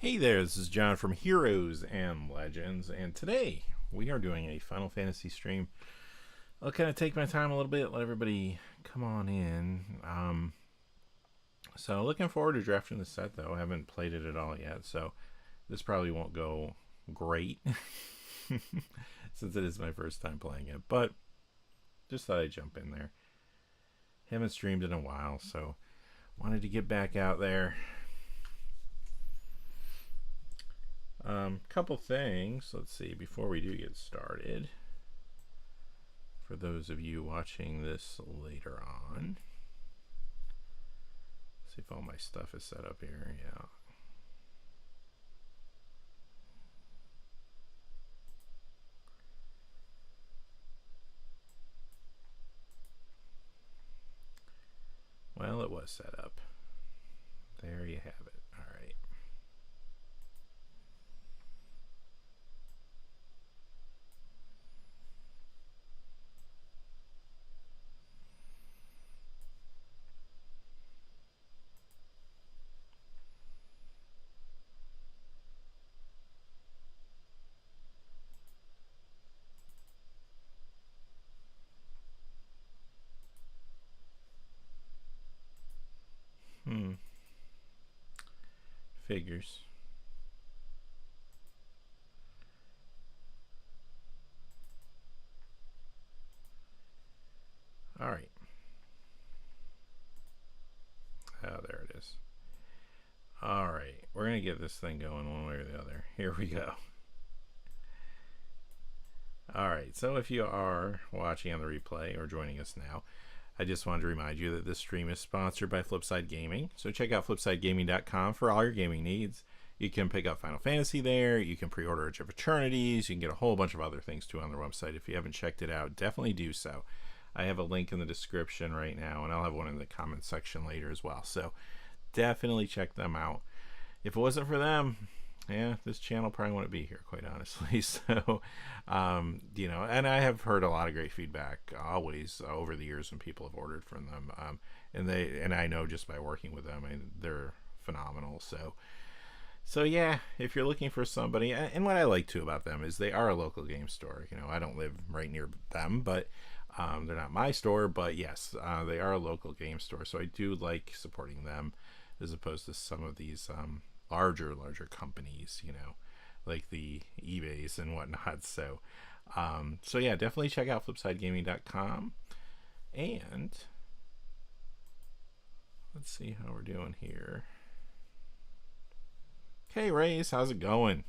Hey there, this is John from Heroes and Legends, and today we are doing a Final Fantasy stream. I'll kind of take my time a little bit, let everybody come on in. So looking forward to drafting the set, though. I haven't played it at all yet, so this probably won't go great since it is my first time playing it, but just thought I'd jump in there. Haven't streamed in a while, so wanted to get back out there. Couple things, let's see, before we do get started, for those of you watching this later on, see if all my stuff is set up here. Yeah. Well, it was set up. There you have it. All right. Figures. All right. Oh, there it is. All right. We're going to get this thing going one way or the other. Here we go. All right. So if you are watching on the replay or joining us now, I just wanted to remind you that this stream is sponsored by Flipside Gaming. So check out flipsidegaming.com for all your gaming needs. You can pick up Final Fantasy there. You can pre-order Age of Eternities. You can get a whole bunch of other things too on their website. If you haven't checked it out, definitely do so. I have a link in the description right now, and I'll have one in the comments section later as well. So definitely check them out. If it wasn't for them, yeah, this channel probably wouldn't be here, quite honestly. So, you know, and I have heard a lot of great feedback always over the years when people have ordered from them. And I know just by working with them, they're phenomenal. So yeah, if you're looking for somebody, and what I like too about them is they are a local game store. You know, I don't live right near them, but they're not my store. But yes, they are a local game store. So I do like supporting them as opposed to some of these larger companies, you know, like the eBays and whatnot. So yeah, definitely check out flipsidegaming.com. And let's see how we're doing here. Hey Race, how's it going?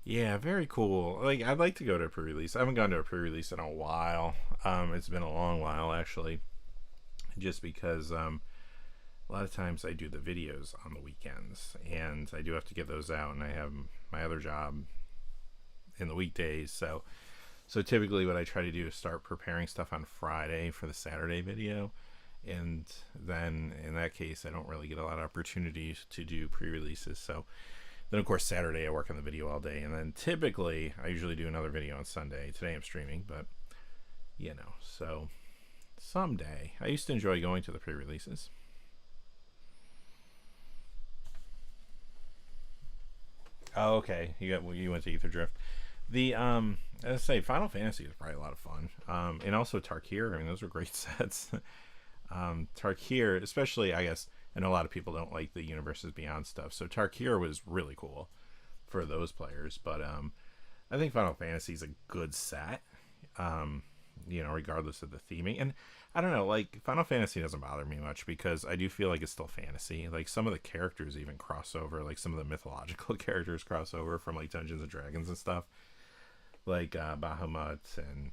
Yeah, very cool. Like, I'd like to go to a pre-release. I haven't gone to a pre-release in a while. It's been a long while, actually, just because a lot of times I do the videos on the weekends, and I do have to get those out, and I have my other job in the weekdays. So typically what I try to do is start preparing stuff on Friday for the Saturday video, and then in that case I don't really get a lot of opportunities to do pre-releases. So then of course Saturday I work on the video all day, and then typically I usually do another video on Sunday. Today I'm streaming, but you know, so someday. I used to enjoy going to the pre-releases. Oh, okay. You went to Ether Drift. The as I say, Final Fantasy is probably a lot of fun. And also Tarkir. I mean, those were great sets. Tarkir, especially, I guess, I know a lot of people don't like the Universes Beyond stuff, so Tarkir was really cool for those players. But I think Final Fantasy is a good set. You know, regardless of the theming. And I don't know, like, Final Fantasy doesn't bother me much because I do feel like it's still fantasy. Like, some of the characters even cross over, like some of the mythological characters cross over from like Dungeons and Dragons and stuff, like Bahamut and,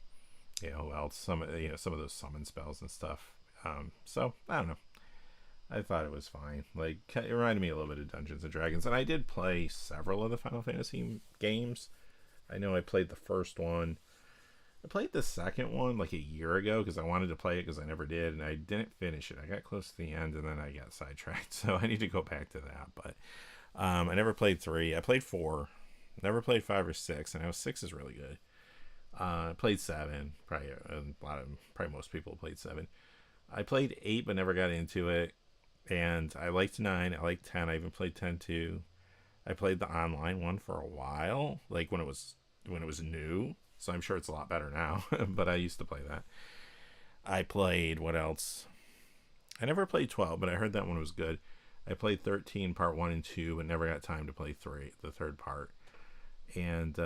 you know, who else, some of those summon spells and stuff. So I don't know, I thought it was fine. Like, it reminded me a little bit of Dungeons and Dragons, and I did play several of the Final Fantasy games. I know I played the first one. I played the second one like a year ago because I wanted to play it because I never did, and I didn't finish it. I got close to the end, and then I got sidetracked, so I need to go back to that. But I never played 3. I played 4. Never played 5 or 6, and I know 6 is really good. Played 7. Probably most people played 7. I played 8 but never got into it. And I liked 9. I liked 10. I even played 10 too. I played the online one for a while, like when it was new. So I'm sure it's a lot better now. But I used to play that. I played what else? I never played 12, but I heard that one was good. I played 13 part 1 and 2, but never got time to play 3, the third part. And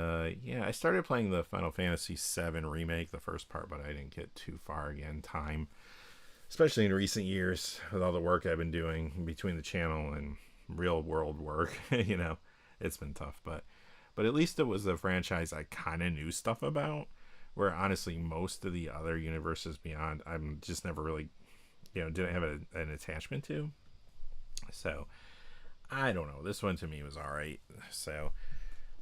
yeah, I started playing the Final Fantasy VII remake, the first part, but I didn't get too far again. Time, especially in recent years, with all the work I've been doing between the channel and real world work, you know, it's been tough. But at least it was a franchise I kind of knew stuff about. Where honestly, most of the other universes beyond, I'm just never really, you know, didn't have an attachment to. So I don't know. This one to me was all right. So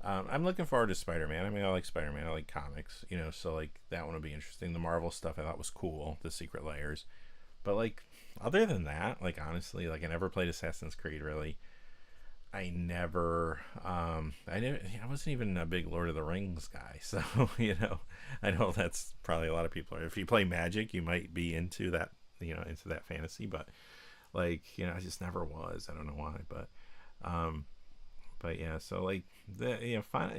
I'm looking forward to Spider-Man. I mean, I like Spider-Man. I like comics, you know, so like that one will be interesting. The Marvel stuff I thought was cool, the Secret Layers. But like other than that, like honestly, like I never played Assassin's Creed really. I never, I wasn't even a big Lord of the Rings guy. So, you know, I know that's probably a lot of people are. If you play Magic, you might be into that, you know, into that fantasy. But like, you know, I just never was. I don't know why, but yeah. So like the, you know,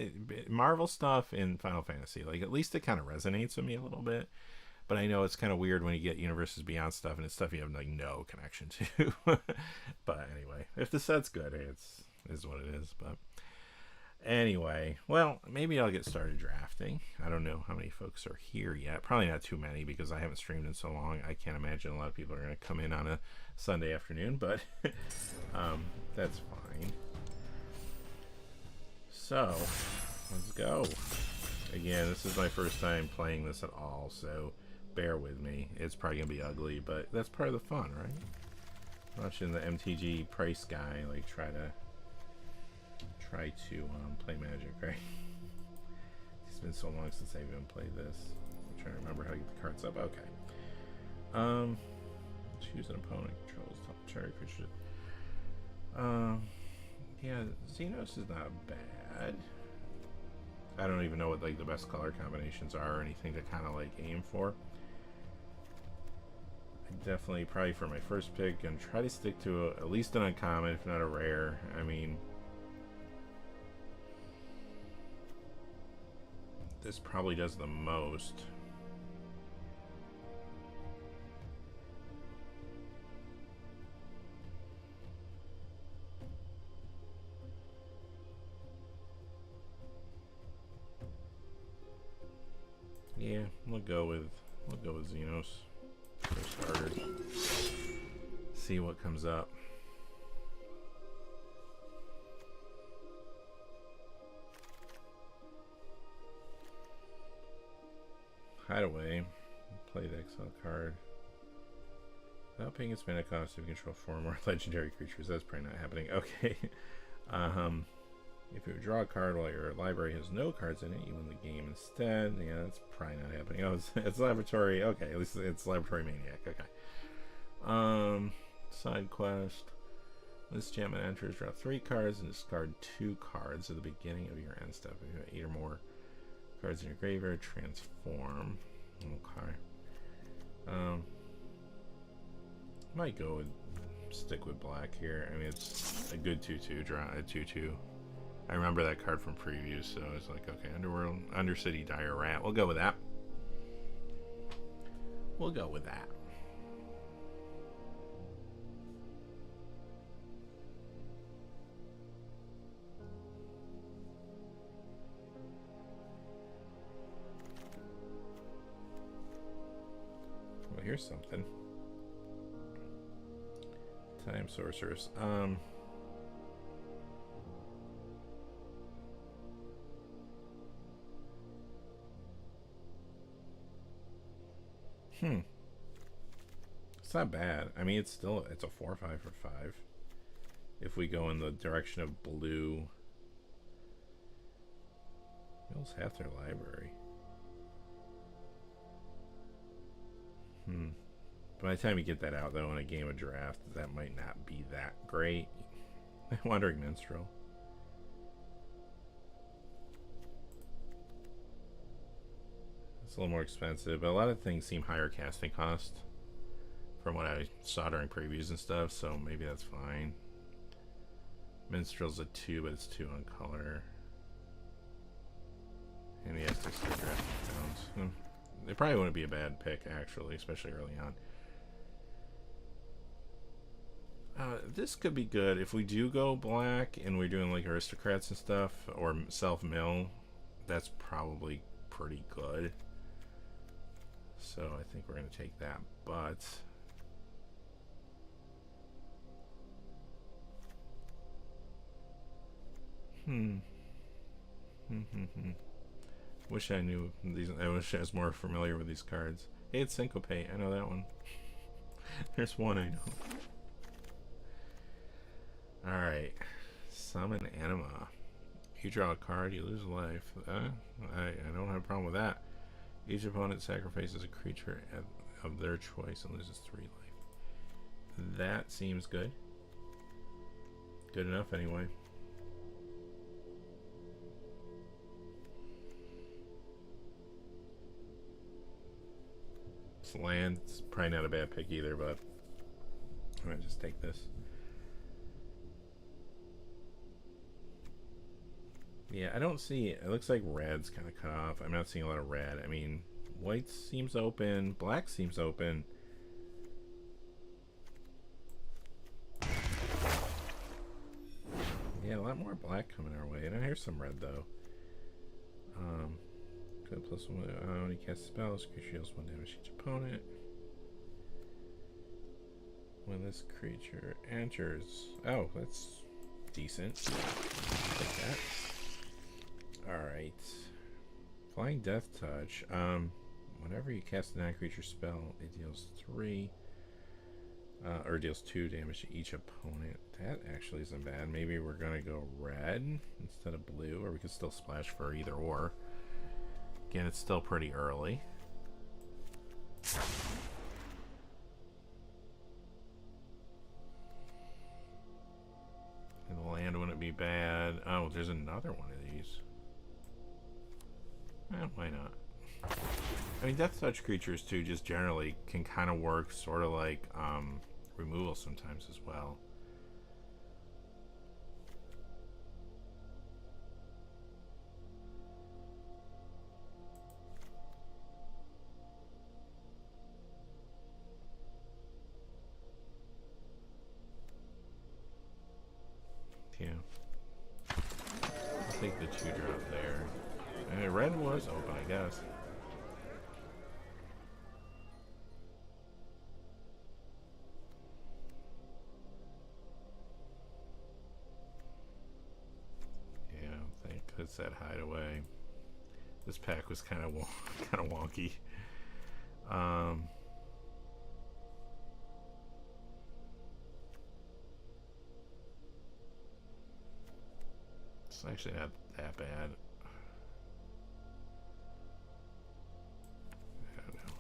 Marvel stuff in Final Fantasy, like at least it kind of resonates with me a little bit. But I know it's kind of weird when you get Universes Beyond stuff and it's stuff you have like no connection to. But anyway, if the set's good, it's is what it is. But anyway, well, maybe I'll get started drafting. I don't know how many folks are here yet. Probably not too many because I haven't streamed in so long. I can't imagine a lot of people are going to come in on a Sunday afternoon, but that's fine. So let's go. Again, this is my first time playing this at all, so bear with me. It's probably gonna be ugly, but that's part of the fun, right? Watching the MTG price guy like try to play Magic, right? It's been so long since I've even played this. I'm trying to remember how to get the cards up. Okay. Choose an opponent controls top cherry creature. Yeah, Xenos is not bad. I don't even know what like the best color combinations are or anything to kind of like aim for. Definitely, probably for my first pick, and try to stick to at least an uncommon, if not a rare. I mean, this probably does the most. Yeah, we'll go with Xenos for starters. See what comes up. Hideaway. Play the exile card. Without paying its mana cost, if you control 4 more legendary creatures. That's probably not happening. Okay. If you draw a card while your library has no cards in it, you win the game instead. Yeah, that's probably not happening. Oh, it's Laboratory. Okay, at least it's Laboratory Maniac. Okay. Side quest. This gem enters, draw 3 cards and discard 2 cards at the beginning of your end step. If you have 8 or more cards in your graveyard, transform. Okay. Might go with stick with black here. I mean, it's a good 2/2 draw. A 2/2. I remember that card from previews, so it's like, okay, Underworld, Undercity, Dire Rat. We'll go with that. We'll go with that. Well, here's something. Time Sorcerers. It's not bad. I mean, it's a 4/5 for 5. If we go in the direction of blue, fills half their library. By the time you get that out, though, in a game of draft, that might not be that great. Wandering Minstrel. It's a little more expensive, but a lot of things seem higher casting cost from what I saw during previews and stuff, so maybe that's fine. Minstrel's a 2, but it's 2 on color. And he has 60 draft pounds. It probably wouldn't be a bad pick, actually, especially early on. This could be good if we do go black and we're doing like aristocrats and stuff, or self-mill. That's probably pretty good. So I think we're going to take that, but wish I knew these. I wish I was more familiar with these cards. Hey, it's Syncopate. I know that one. There's one I know. Alright. Summon Anima. You draw a card, you lose life. I don't have a problem with that. Each opponent sacrifices a creature of their choice and loses 3 life. That seems good. Good enough, anyway. This land's probably not a bad pick either, but I'm gonna just take this. Yeah, I don't see it. It looks like red's kind of cut off. I'm not seeing a lot of red. I mean, white seems open. Black seems open. Yeah, a lot more black coming our way. And I hear some red, though. Good +1. When he casts spells, creature deals 1 damage to each opponent. When this creature enters... Oh, that's decent. Take that. Alright. Flying Death Touch. Whenever you cast a non-creature spell, it deals 3 or deals 2 damage to each opponent. That actually isn't bad. Maybe we're gonna go red instead of blue, or we could still splash for either or. Again, it's still pretty early. And the land wouldn't be bad. Oh, there's another one of these. Why not? I mean, Death Touch creatures too just generally can kind of work sort of like removal sometimes as well. Yeah. I'll take the 2-drop there. And red was open, I guess. Yeah, I think it's that hideaway. This pack was kind of wonky. It's actually not that bad.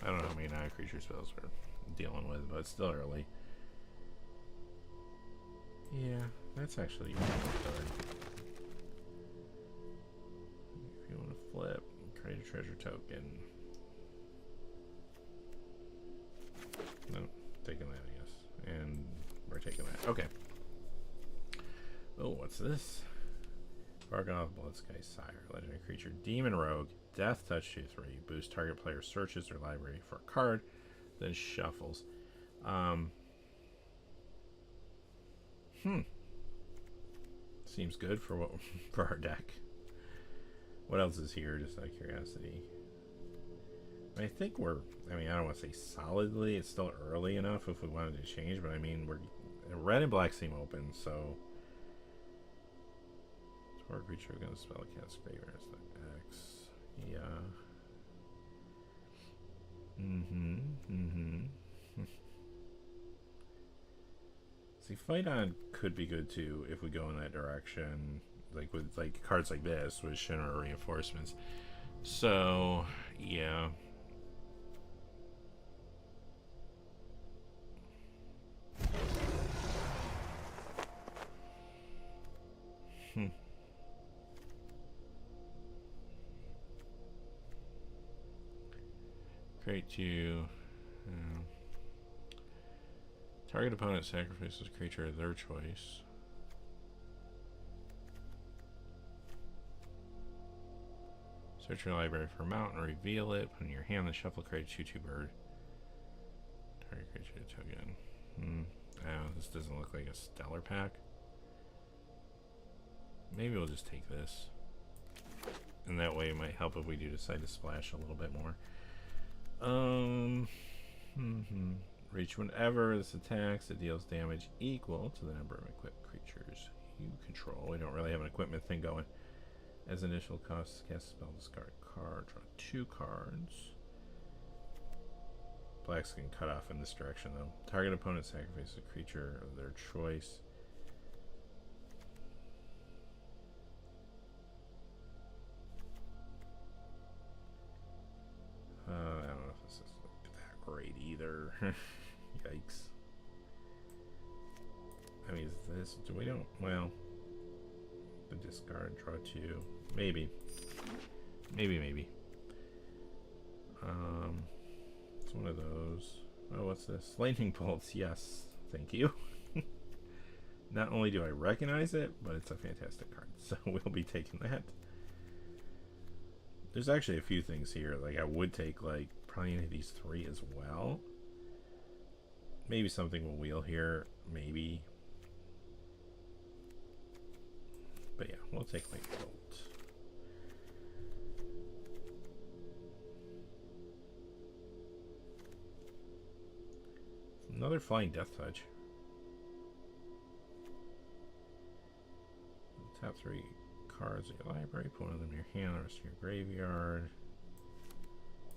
I don't know how many non-creature spells we're dealing with, but it's still early. Yeah, that's actually a good card. If you want to flip, create a treasure token. No, taking that, I guess. And we're taking that. Okay. Oh, what's this? Bargain Bloodsky Sire. Legendary creature. Demon Rogue. Death Touch 2/3. Boost target player searches their library for a card, then shuffles. Seems good for what for our deck. What else is here? Just out of curiosity. I think we're. I mean, I don't want to say solidly. It's still early enough if we wanted to change, but I mean, we're red and black seem open, so. Or creature going to spell cast favor as the X. Yeah. See, Fight On could be good too if we go in that direction, like with like cards like this with Shinra reinforcements. So yeah. Create 2. Target opponent sacrifices a creature of their choice. Search your library for a mountain, reveal it, put it in your hand, then shuffle, create a 2/2 bird. Target creature token. Oh, this doesn't look like a stellar pack. Maybe we'll just take this. And that way it might help if we do decide to splash a little bit more. Reach whenever this attacks, it deals damage equal to the number of equipped creatures you control. We don't really have an equipment thing going. As initial cost, cast a spell, discard a card, draw 2 cards. Blacks can cut off in this direction though. Target opponent sacrifices a creature of their choice. I don't know if this is that great either. Yikes. I mean, is this, do we don't, well, the discard, draw 2, maybe. Maybe. It's one of those. Oh, what's this? Lightning bolts, yes, thank you. Not only do I recognize it, but it's a fantastic card, so we'll be taking that. There's actually a few things here, like I would take like probably any of these 3 as well. Maybe something will wheel here, maybe. But yeah, we'll take like bolt. Another flying death touch. Top 3 cards in your library, put one of them in your hand, the rest of your graveyard.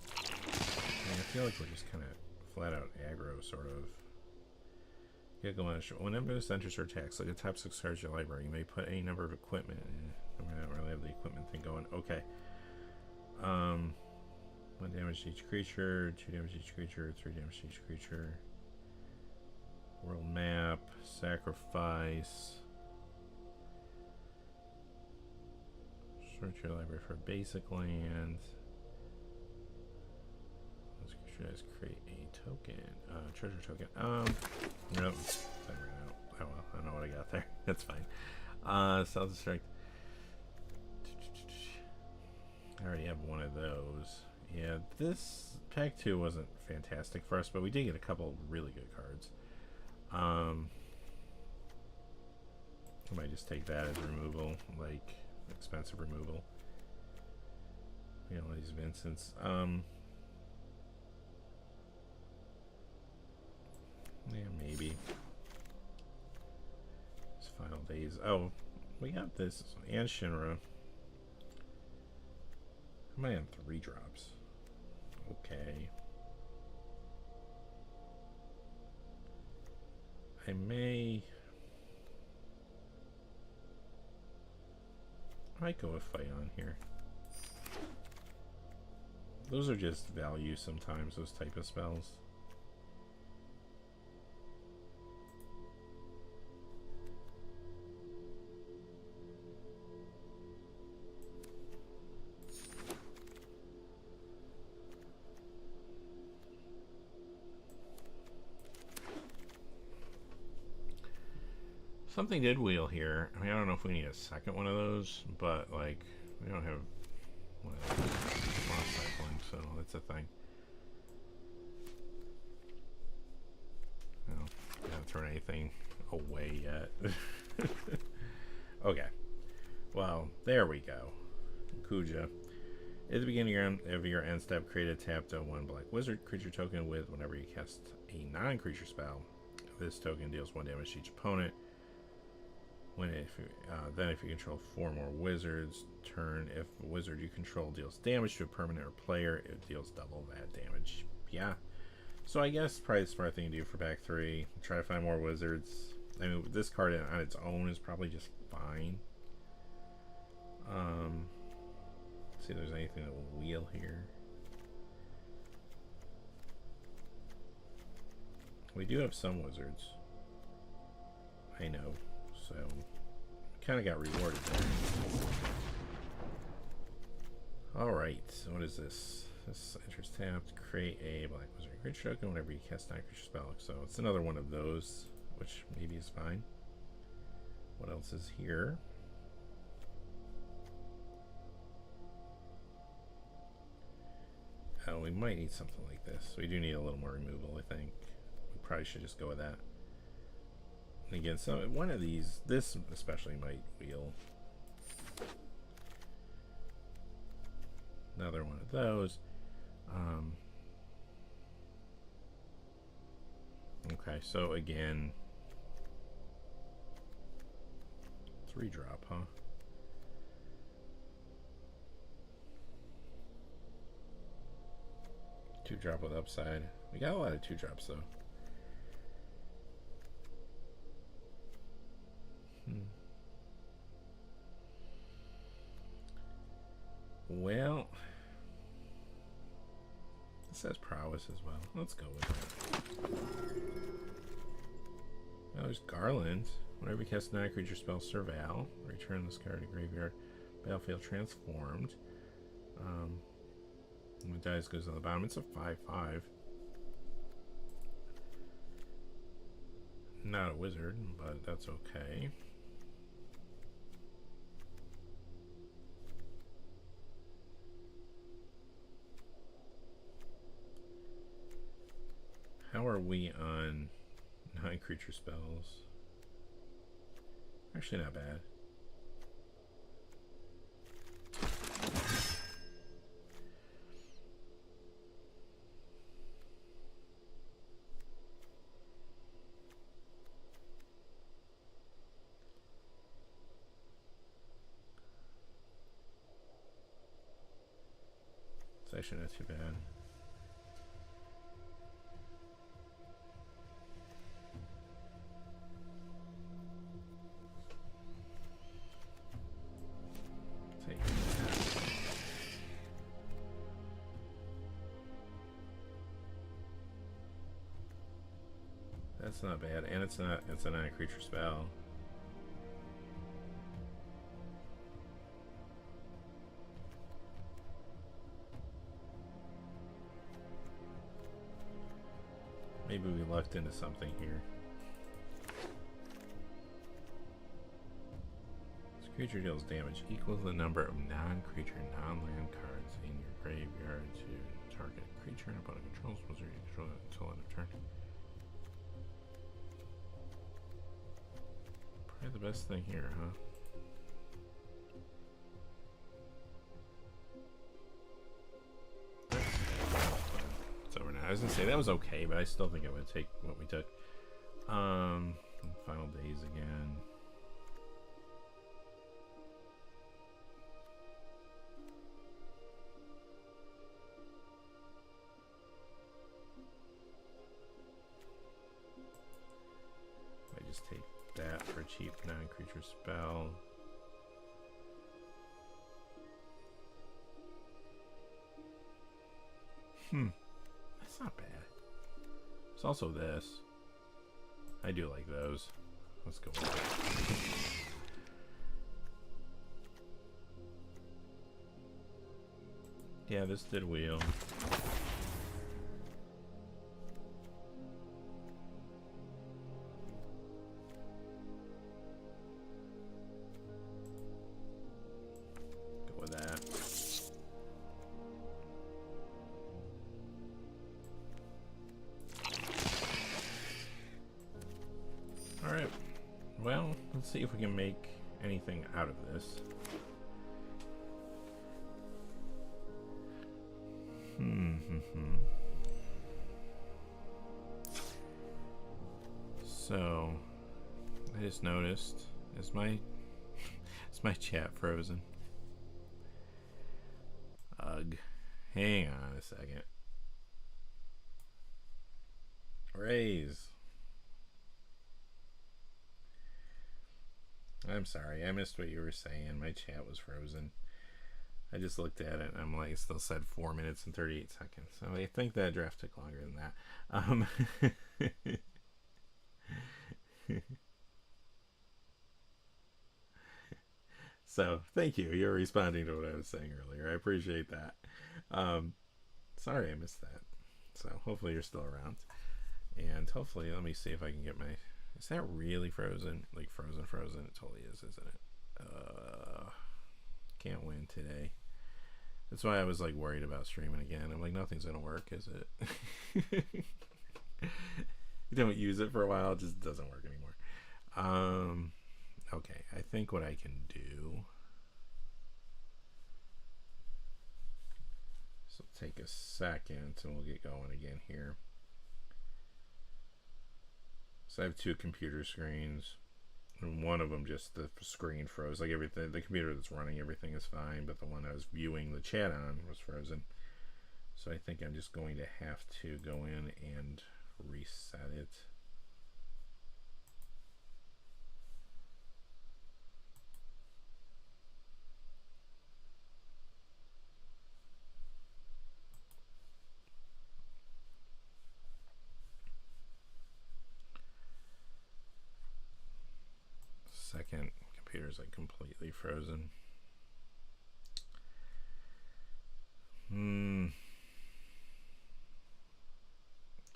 I feel like we're just kind of flat out aggro, sort of. Whenever this enters or attacks, like the top 6 cards in your library, you may put any number of equipment in. I don't really have the equipment thing going. Okay. 1 damage to each creature, 2 damage to each creature, 3 damage to each creature. World map, sacrifice. Search your library for basic land. Those creatures create a token, treasure token. Nope, I ran out. Oh well, I don't know what I got there. That's fine. Self-destruct. I already have one of those. Yeah, this pack 2 wasn't fantastic for us, but we did get a couple really good cards. I might just take that as removal, like expensive removal. You know, these Vincents. Yeah, maybe. It's final days. Oh, we got this and Shinra. Am I on 3 drops? Okay. I might go with fight on here. Those are just value sometimes, those type of spells. Something did wheel here. I mean, I don't know if we need a second one of those, but like, we don't have one of those cycling, so that's a thing. No, I haven't thrown anything away yet. Okay. Well, there we go. Kuja. At the beginning of your end step, create a tapped 1 black wizard creature token with whenever you cast a non-creature spell. This token deals 1 damage to each opponent. Then if you control 4 more wizards, if a wizard you control deals damage to a permanent or player, it deals double that damage. Yeah. So I guess probably the smart thing to do for pack 3. Try to find more wizards. I mean, this card on its own is probably just fine. See if there's anything that will wheel here. We do have some wizards. I know. So, kind of got rewarded there. Alright, so what is this? this enters tapped. Create a black wizard creature token whenever you cast a non-creature spell. So it's another one of those, which maybe is fine. What else is here? Oh, we might need something like this. We do need a little more removal, I think. We probably should just go with that. And again, so one of these, this especially might wheel. Another one of those. Okay, so again, 3-drop, huh? 2-drop with upside. We got a lot of 2-drops though. Well, this says prowess as well. Let's go with it. Oh, there's Garland. Whenever you cast a non-creature spell, Surveil. Return this card to graveyard. Battlefield transformed. When the dice goes on the bottom, it's a 5/5. Not a wizard, but that's okay. How are we on non-creature spells? Actually, not bad. It's actually not too bad. That's not bad, and it's a non-creature spell. Maybe we lucked into something here. This creature deals damage equal to the number of non-creature, non-land cards in your graveyard to target creature and opponent controls. Wizard you control until end of turn. Probably the best thing here, huh? It's over now. I was gonna say that was okay, but I still think I would take what we took. Final days again. I just take that for a cheap non-creature spell. That's not bad. It's also this. I do like those. Let's go with it. Yeah, this did wheel. Go with that. Alright. Well, let's see if we can make anything out of this. So, I just noticed, is my chat frozen? Ugh. Hang on a second. Raise. I'm sorry, I missed what you were saying. My chat was frozen. I just looked at it and I'm like, it still said 4 minutes and 38 seconds. So I think that draft took longer than that. So thank you. You're responding to what I was saying earlier. I appreciate that. sorry I missed that. So hopefully you're still around. And hopefully, let me see if I can get my... Is that really frozen? Like frozen, frozen? It totally is, isn't it? Can't win today. That's why I was like worried about streaming again. I'm like, nothing's gonna work, is it? You don't use it for a while, it just doesn't work anymore. Okay, I think what I can do... So take a second and we'll get going again here. So I have two computer screens, and one of them just the screen froze. Like everything, the computer that's running everything is fine, but the one I was viewing the chat on was frozen. So I think I'm just going to have to go in and reset it. Second computer's like completely frozen.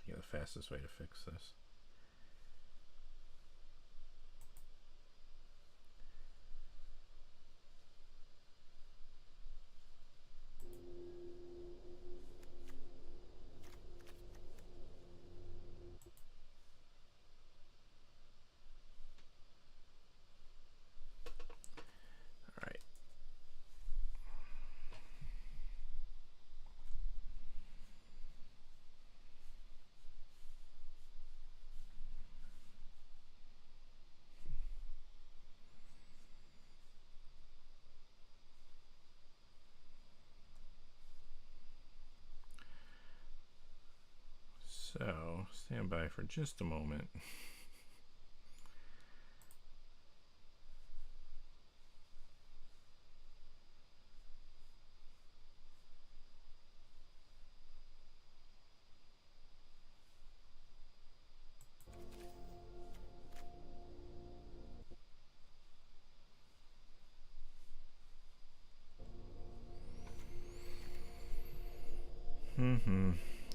Yeah, the fastest way to fix this. So, stand by for just a moment.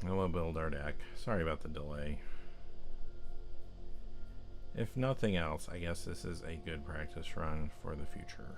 We'll build our deck. Sorry about the delay. If nothing else, I guess this is a good practice run for the future.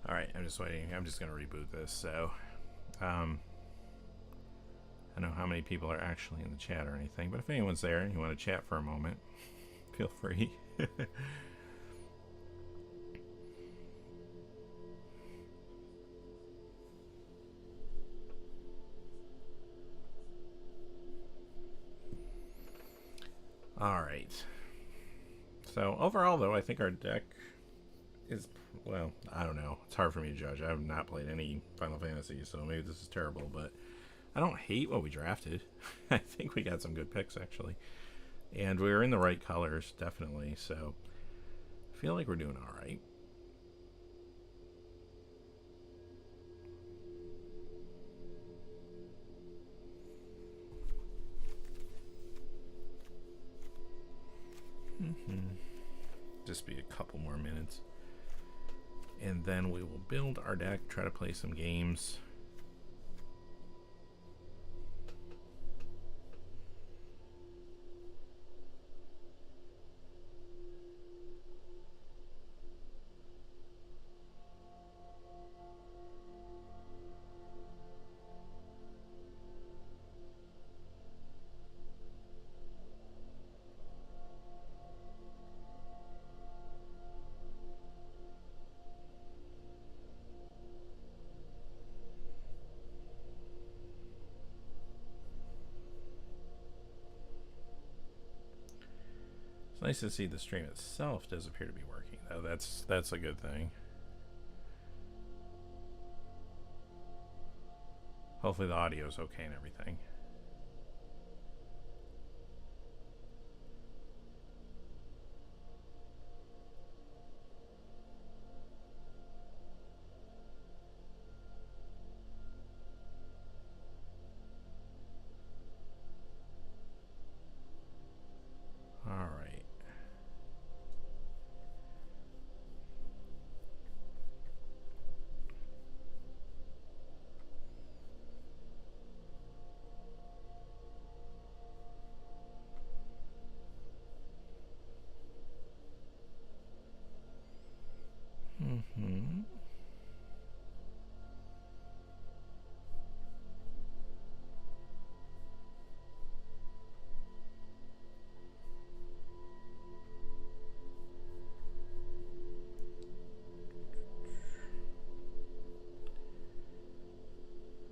Alright, I'm just waiting. I'm just going to reboot this. So, I don't know how many people are actually in the chat or anything, but if anyone's there and you want to chat for a moment, feel free. Alright. So, overall, though, I think our deck is, well, I don't know. It's hard for me to judge. I have not played any Final Fantasy, so maybe this is terrible, but I don't hate what we drafted. I think we got some good picks, actually. And we were in the right colors, definitely, so I feel like we're doing all right. Just be a couple more minutes. And then we will build our deck, try to play some games. nice to see the stream itself does appear to be working, though. That's a good thing. Hopefully the audio is okay and everything.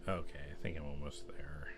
Okay, I think I'm almost there.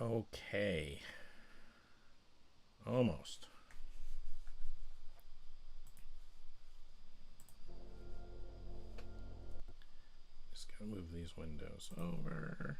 Okay. Almost. Just gotta move these windows over.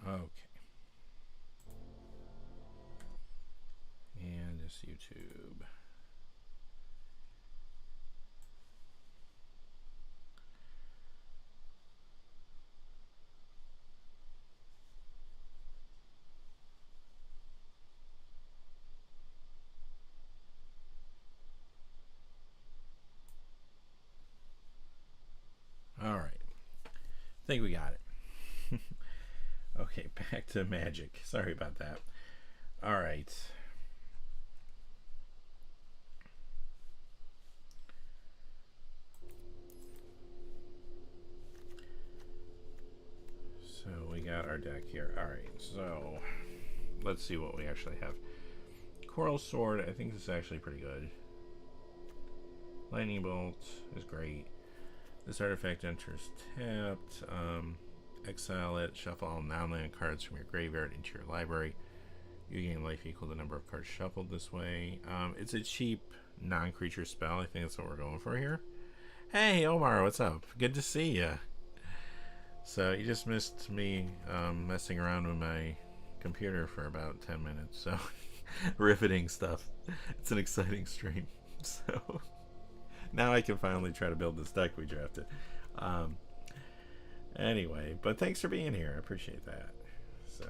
Okay. And this YouTube. All right. I think we got it. Okay, back to magic. Sorry about that. All right. So we got our deck here. All right, so let's see what we actually have. Coral Sword, I think this is actually pretty good. Lightning Bolt is great. This artifact enters tapped. Exile it, shuffle all non-land cards from your graveyard into your library. You gain life equal to the number of cards shuffled this way. It's a cheap non-creature spell. I think that's what we're going for here. Hey, Omar, what's up? Good to see you. So you just missed me messing around with my computer for about 10 minutes. So riveting stuff. It's an exciting stream. So now I can finally try to build this deck we drafted. Anyway, but thanks for being here. I appreciate that. So,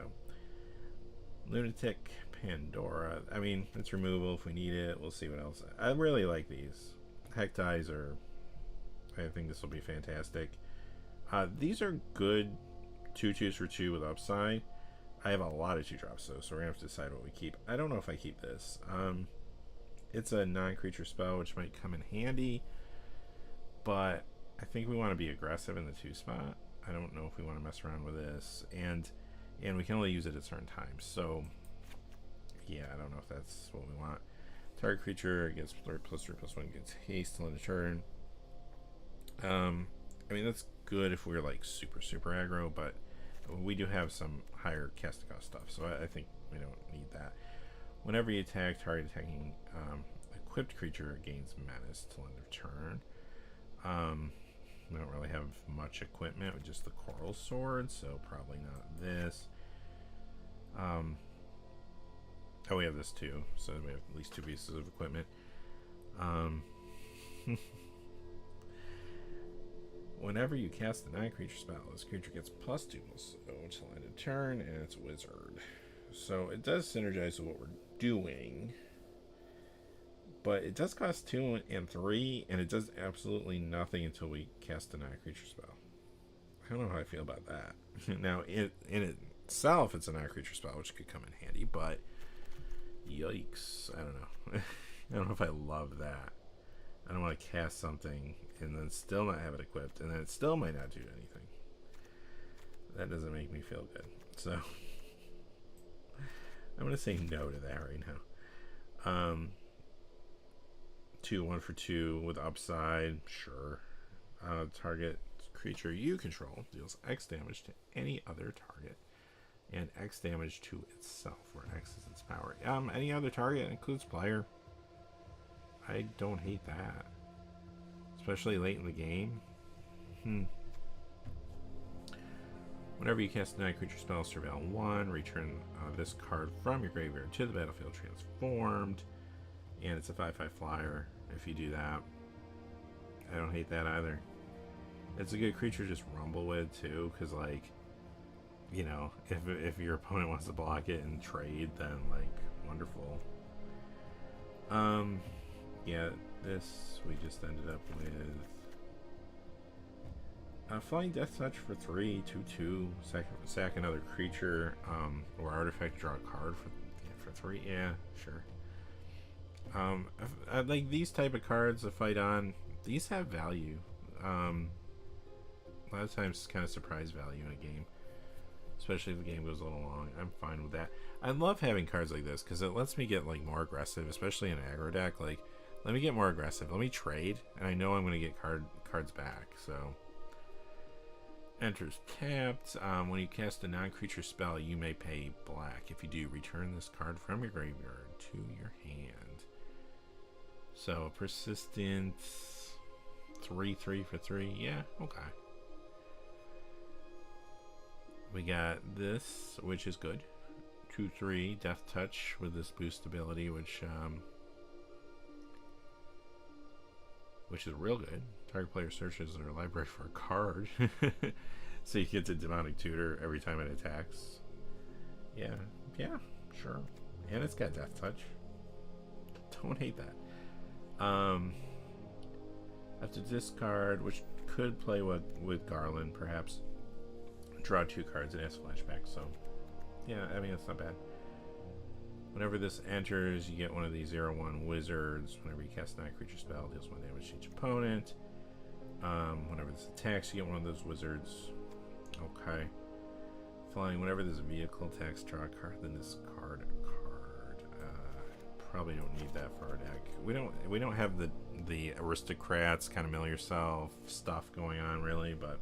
Lunatic Pandora. I mean, it's removable if we need it. We'll see what else. I really like these. heck dies are, I think this will be fantastic. These are good 2/2s for 2 with upside. I have a lot of 2-drops though, so we're gonna have to decide what we keep. I don't know if I keep this. It's a non-creature spell, which might come in handy, but I think we want to be aggressive in the 2 spot. I don't know if we want to mess around with this, and we can only use it at certain times. So yeah, I don't know if that's what we want. Target creature gets +3/+1 gets haste till end of turn. I mean, that's good if we're like super aggro, but we do have some higher casting cost stuff, so I think we don't need that. Whenever you attack, target attacking equipped creature gains menace till end of turn. We don't really have much equipment with just the coral sword, so probably not this. Oh, we have this too, so we have at least 2 pieces of equipment. Whenever you cast a non-creature spell, this creature gets +2/+0 until end of turn, and it's wizard. So it does synergize with what we're doing, but it does cost 2 and 3, and it does absolutely nothing until we cast a non-creature spell. I don't know how I feel about that. Now, in itself, it's a non-creature spell, which could come in handy, but yikes, I don't know. I don't know if I love that. I don't want to cast something and then still not have it equipped, and then it still might not do anything. That doesn't make me feel good. So I'm going to say no to that right now. 2 1/2 with upside, sure. Target creature you control deals X damage to any other target and X damage to itself, where X is its power. Any other target includes player. I don't hate that, especially late in the game. Whenever you cast a non-creature spell, surveil 1, return this card from your graveyard to the battlefield transformed, and it's a 5/5 flyer. If you do that, I don't hate that either. It's a good creature to just rumble with too, because like, you know, if your opponent wants to block it and trade, then like, wonderful. Yeah, this we just ended up with Flying Death Touch for 3, 2/2, sack another creature, or artifact, draw a card for 3. Yeah, sure. I like these type of cards to fight on. These have value. A lot of times it's kind of surprise value in a game, especially if the game goes a little long. I'm fine with that. I love having cards like this because it lets me get like more aggressive, especially in an aggro deck. Like, let me get more aggressive. Let me trade, and I know I'm going to get cards back. So, enters tapped. When you cast a non-creature spell, you may pay black. If you do, return this card from your graveyard to your hand. So, persistent 3/3 for 3. Yeah, okay. We got this, which is good. 2/3 Death Touch with this boost ability, which is real good. Target player searches their library for a card, so you get to Demonic Tutor every time it attacks. Yeah, sure. And it's got Death Touch. Don't hate that. Have to discard, which could play with Garland, perhaps. Draw 2 cards and has flashback, so yeah, I mean, it's not bad. Whenever this enters, you get one of these 0/1 wizards. Whenever you cast a non-creature spell, deals 1 damage to each opponent. Whenever this attacks, you get one of those wizards. Okay. Flying, whenever this vehicle attacks, draw a card, then discard a card. Probably don't need that for our deck. We don't have the aristocrats, kind of mill yourself stuff going on really, but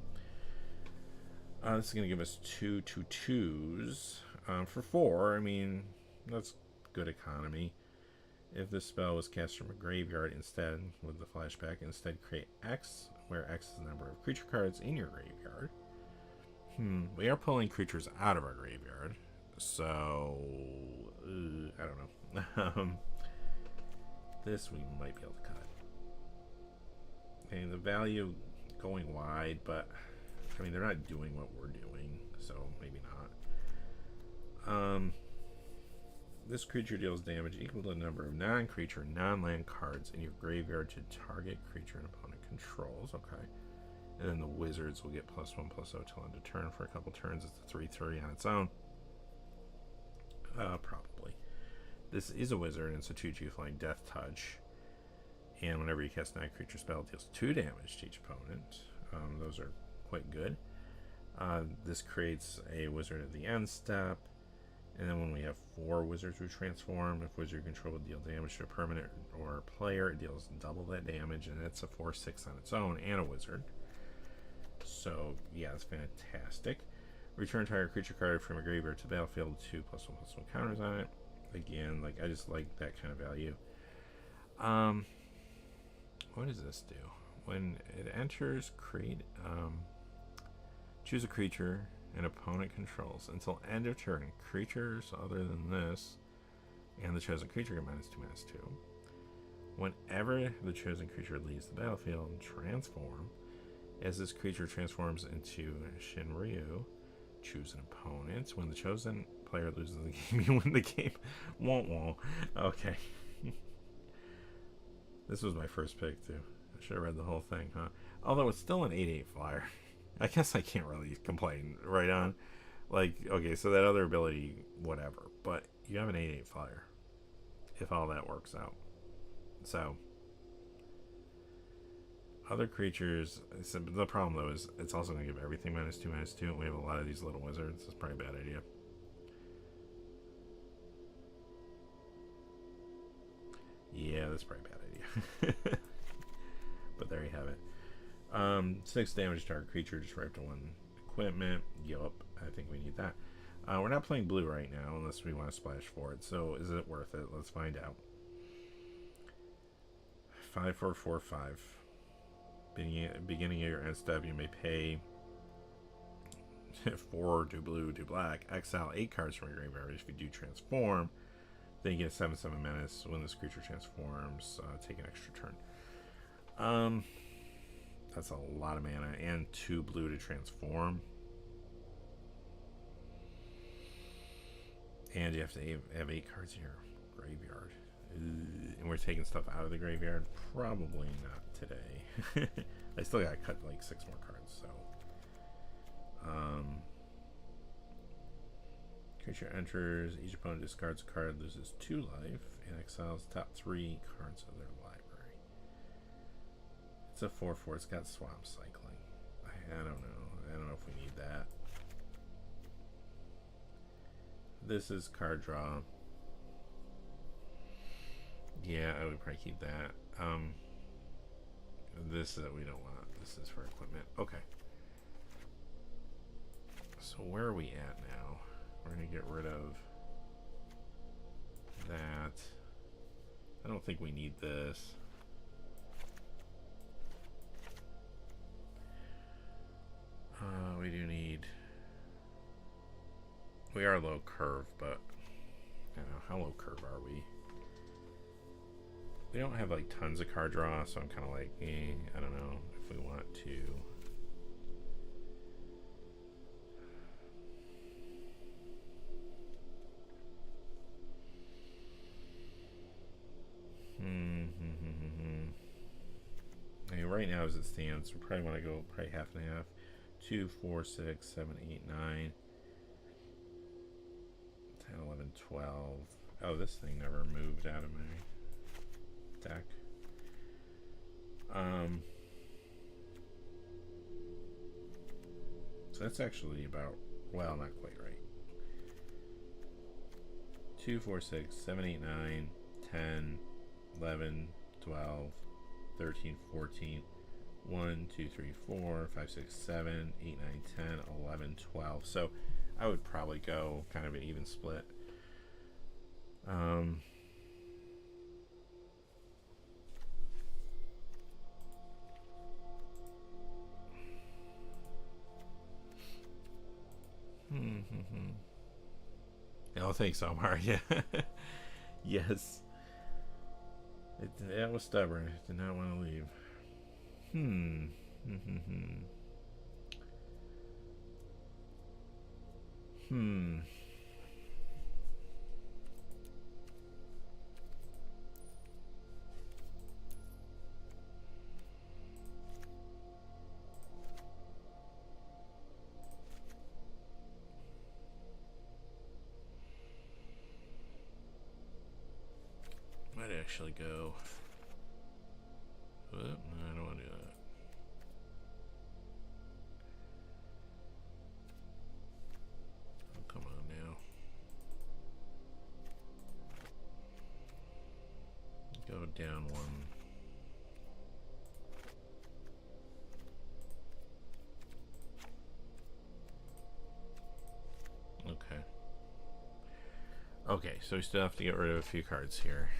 this is going to give us 2 2/2s for 4. I mean, that's good economy. If this spell was cast from a graveyard instead, with the flashback, instead create X, where X is the number of creature cards in your graveyard. We are pulling creatures out of our graveyard, so I don't know. This we might be able to cut. And the value going wide, but I mean, they're not doing what we're doing, so maybe not. This creature deals damage equal to the number of non-creature, non-land cards in your graveyard to target creature and opponent controls. Okay. And then the wizards will get +1/+0 till end of turn for a couple turns. It's a 3/3 on its own. Probably. This is a wizard, and it's a 2/2 flying Death Touch. And whenever you cast a non-creature spell, it deals 2 damage to each opponent. Those are quite good. This creates a wizard at the end step. And then when we have 4 wizards who transform, if wizard control would deal damage to a permanent or a player, it deals double that damage, and it's a 4/6 on its own and a wizard. So yeah, it's fantastic. Return target creature card from a graveyard to the battlefield, 2 +1/+1 counters on it. Again, like, I just like that kind of value. What does this do? When it enters, choose a creature an opponent controls. Until end of turn, creatures other than this and the chosen creature get -2/-2. Whenever the chosen creature leaves the battlefield, transform. As this creature transforms into Shinryu, choose an opponent. When the chosen player loses the game, you win the game. Won't. Okay. This was my first pick, too. I should have read the whole thing, huh? Although it's still an 8/8 flyer. I guess I can't really complain, right on? Like, okay, so that other ability, whatever. But you have an 8/8 flyer, if all that works out. So, other creatures, the problem, though, is it's also going to give everything -2/-2, and we have a lot of these little wizards. It's probably a bad idea. Yeah, that's probably a bad idea. But there you have it. 6 damage to our creature, just right up to 1 equipment. Yup, I think we need that. We're not playing blue right now unless we want to splash for it. So is it worth it? Let's find out. 5/4/4/5. Beginning of your end step, you may pay 4, do blue, do black. Exile 8 cards from your graveyard. If you do transform, then you get a 7/7 menace. When this creature transforms, take an extra turn. That's a lot of mana, and 2 blue to transform. And you have to have 8 cards in your graveyard. And we're taking stuff out of the graveyard. Probably not today. I still gotta cut like 6 more cards, so. Creature enters, each opponent discards a card, loses 2 life, and exiles top 3 cards of their library. It's a 4/4. It's got swamp cycling. I don't know. I don't know if we need that. This is card draw. Yeah, I would probably keep that. This that we don't want. This is for equipment. Okay. So where are we at now? We're gonna get rid of that. I don't think we need this. We do need. We are low curve, but I don't know, how low curve are we? We don't have like tons of card draw, so I'm kind of like, I don't know if we want to. I mean, right now as it stands, we probably want to go probably half and half. 2, 4, 6, 7, 8, 9, 10, 11, 12. Oh, this thing never moved out of my deck. So that's actually about, well, not quite right. 2, 4, 6, 7, 8, 9, 10, 11, 12, 13, 14. 1, 2, 3, 4, 5, 6, 7, 8, 9, 10, 11, 12. So I would probably go kind of an even split. Oh, thanks, Omar. Yeah. Yes. That was stubborn. It did not want to leave. actually go. No, I don't want to do that. Oh, come on now. Go down one. Okay. Okay, so we still have to get rid of a few cards here.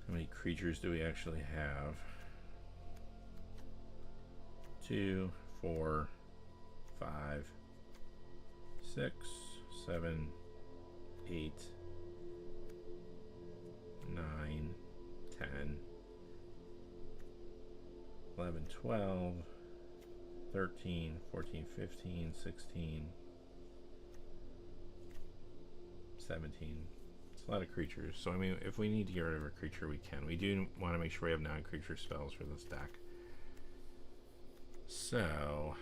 How many creatures do we actually have? 2, 4, 5, 6, 7, 8, 9, 10, 11, 12, 13, 14, 15, 16, 17. It's a lot of creatures. So, I mean, if we need to get rid of a creature, we can. We do want to make sure we have non-creature spells for this deck. So, are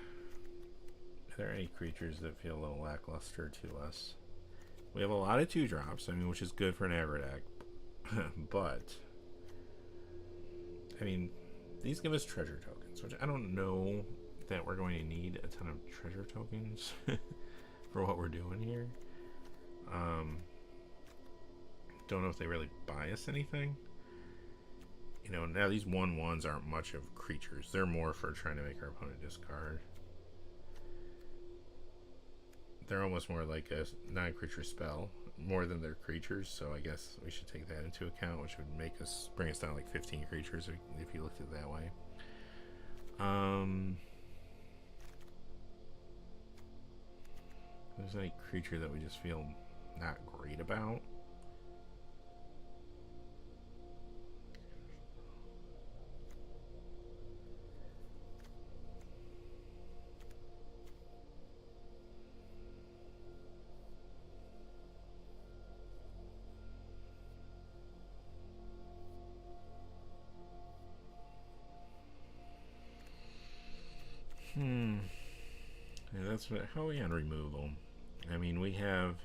there any creatures that feel a little lackluster to us? We have a lot of 2-drops, I mean, which is good for an aggro deck. But, I mean, these give us treasure tokens, which I don't know that we're going to need a ton of treasure tokens for what we're doing here. Don't know if they really buy us anything. You know, now these 1/1s aren't much of creatures. They're more for trying to make our opponent discard. They're almost more like a non-creature spell, more than they're creatures, so I guess we should take that into account, which would make us, bring us down like 15 creatures if you looked at it that way. If there's any creature that we just feel not great about. Yeah, that's what, how are we on removal? I mean, we have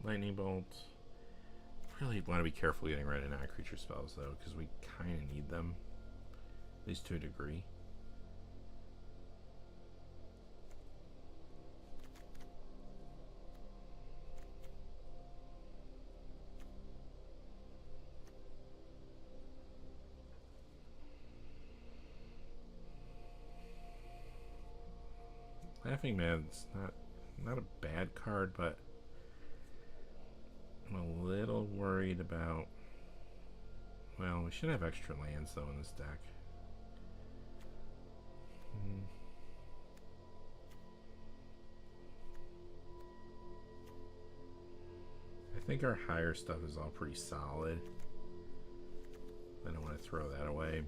lightning bolt. Really want to be careful getting rid of non-creature spells though, because we kind of need them, at least to a degree. Laughing Man's not a bad card, but I'm a little worried about. Well, we should have extra lands though in this deck. I think our higher stuff is all pretty solid. I don't want to throw that away.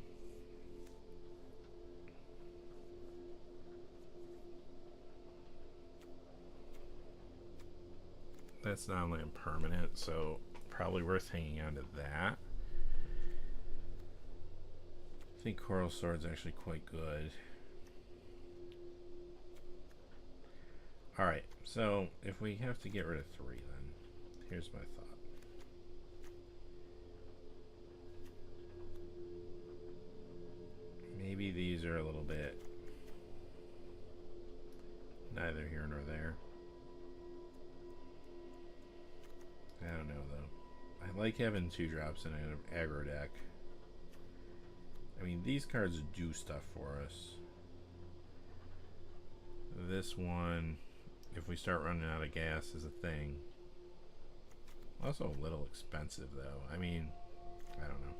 That's non-land permanent, so probably worth hanging on to that. I think Coral Sword's actually quite good. Alright, so if we have to get rid of 3, then here's my thought. Maybe these are a little bit neither here nor there. I don't know though. I like having 2-drops in an aggro deck. I mean, these cards do stuff for us. This one, if we start running out of gas, is a thing. Also a little expensive though. I mean, I don't know.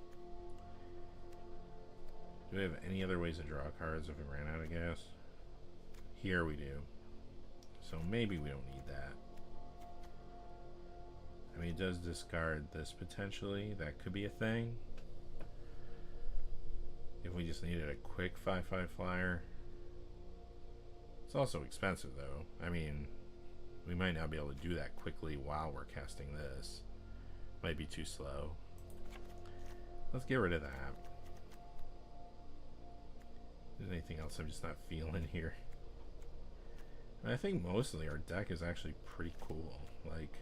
Do we have any other ways to draw cards if we ran out of gas? Here we do. So maybe we don't need that. I mean, it does discard this potentially. That could be a thing. If we just needed a quick 5/5 flyer. It's also expensive though. I mean, we might not be able to do that quickly while we're casting this. Might be too slow. Let's get rid of that. Is there anything else I'm just not feeling here? And I think mostly our deck is actually pretty cool. Like,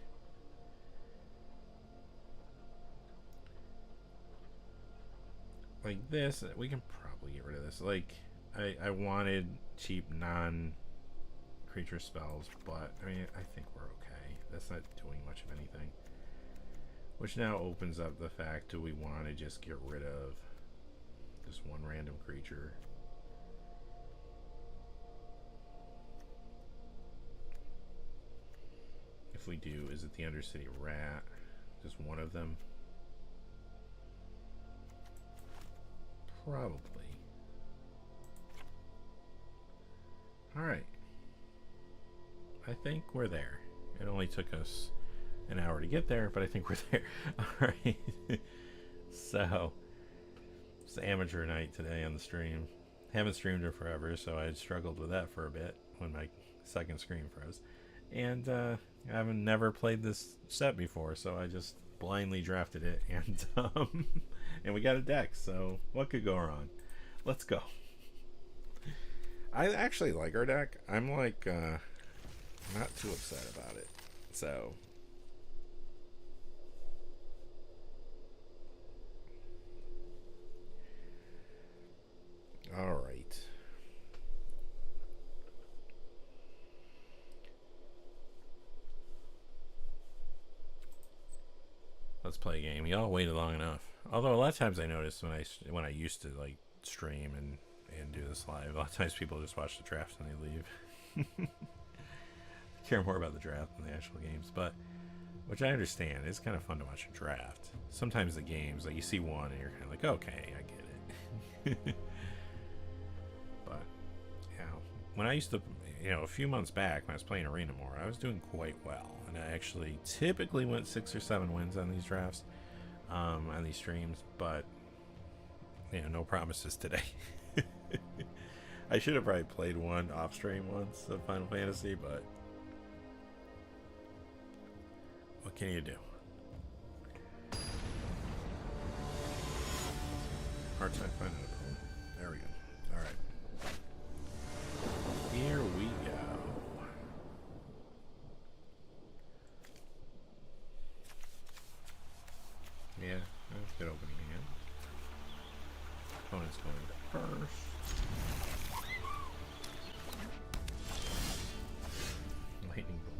like this, we can probably get rid of this. Like, I wanted cheap non-creature spells, but I mean, I think we're okay. That's not doing much of anything. Which now opens up the fact, do we want to just get rid of just one random creature? If we do, is it the Undercity Rat? Just one of them? Probably. Alright. I think we're there. It only took us an hour to get there, but I think we're there. Alright. So, it's amateur night today on the stream. Haven't streamed in forever, so I struggled with that for a bit when my second screen froze. And I've never played this set before, so I just blindly drafted it, and and we got a deck, so what could go wrong? Let's go. I actually like our deck. I'm like not too upset about it. So all right. Let's play a game. Y'all waited long enough. Although a lot of times I noticed when I used to like stream and do this live, a lot of times people just watch the draft and they leave. Care more about the draft than the actual games, but which I understand. It's kind of fun to watch a draft. Sometimes the games, like you see one and you're kind of like, okay, I get it. But yeah, when I used to, a few months back when I was playing Arena more, I was doing quite well. And I actually typically went 6 or 7 wins on these drafts, on these streams, but no promises today. I should have probably played one off stream once of Final Fantasy, but what can you do? Hard time finding an opponent. There we go. Alright. Here we go. Yeah, that's a good opening hand. Opponent's going first. Lightning bolt.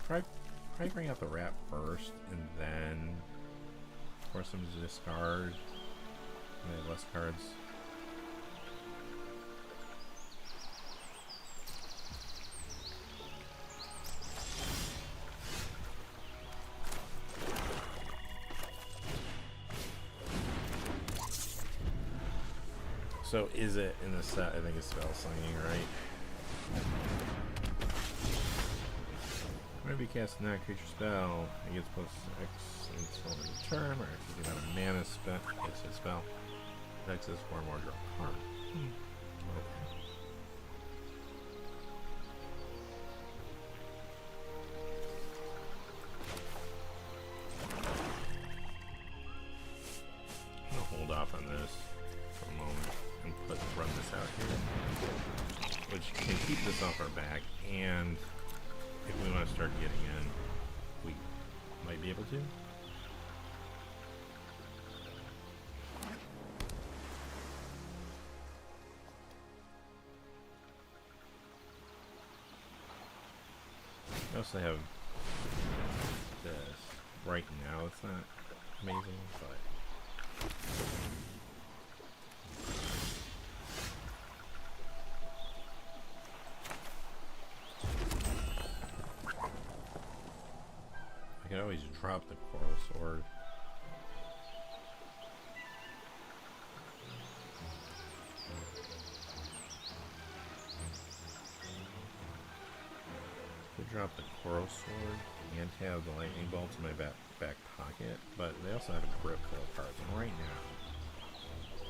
Probably bring out the rat first, and then force them to discard. They have less cards. So is it in the set? I think it's spell slinging, right? Whenever you cast a non-creature spell, it gets plus X until end of turn, or if you got a mana spell, it's a spell. X is 4 more, draw a card. Okay. I'm gonna hold off on this for a moment and run this out here, which can keep this off our back, and if we want to start getting in, we might be able to. We also have this right now. It's not amazing, but I could always drop the coral sword. Could drop the coral sword and have the lightning bolt in my back pocket, but they also have a grip full of cards, and right now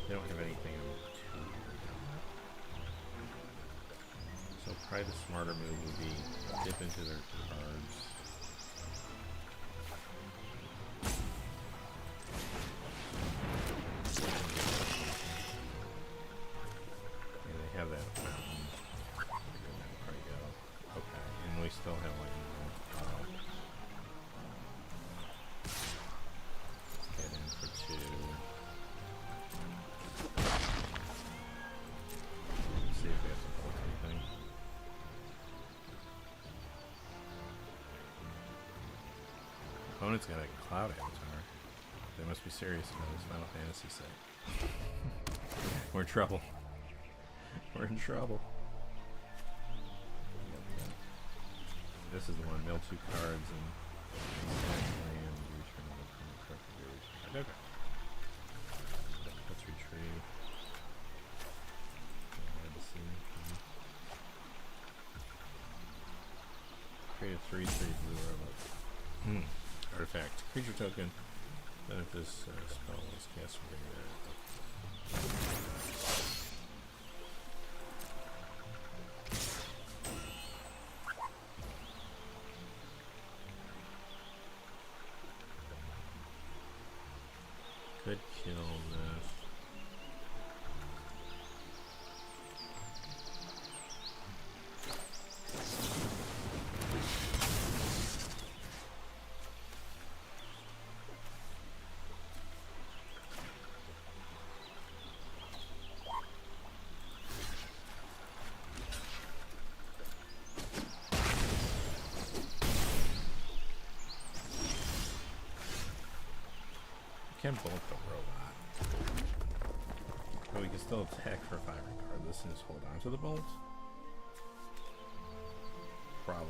they don't have anything to so probably the smarter move would be dip into their cards. Have that fountain. There we go. Okay, and we still have lightning Opponent's got a cloud avatar. They must be serious about this Final Fantasy set. We're in trouble. We're in trouble. This is the one. Mill 2 cards and land. Okay. Let's retrieve. Create a 3/3 blue robot. Artifact. Creature token. Then if this spell was cast from could kill this. Can bolt the robot. But we can still attack for 5 regardless and just hold on to the bolt. Probably.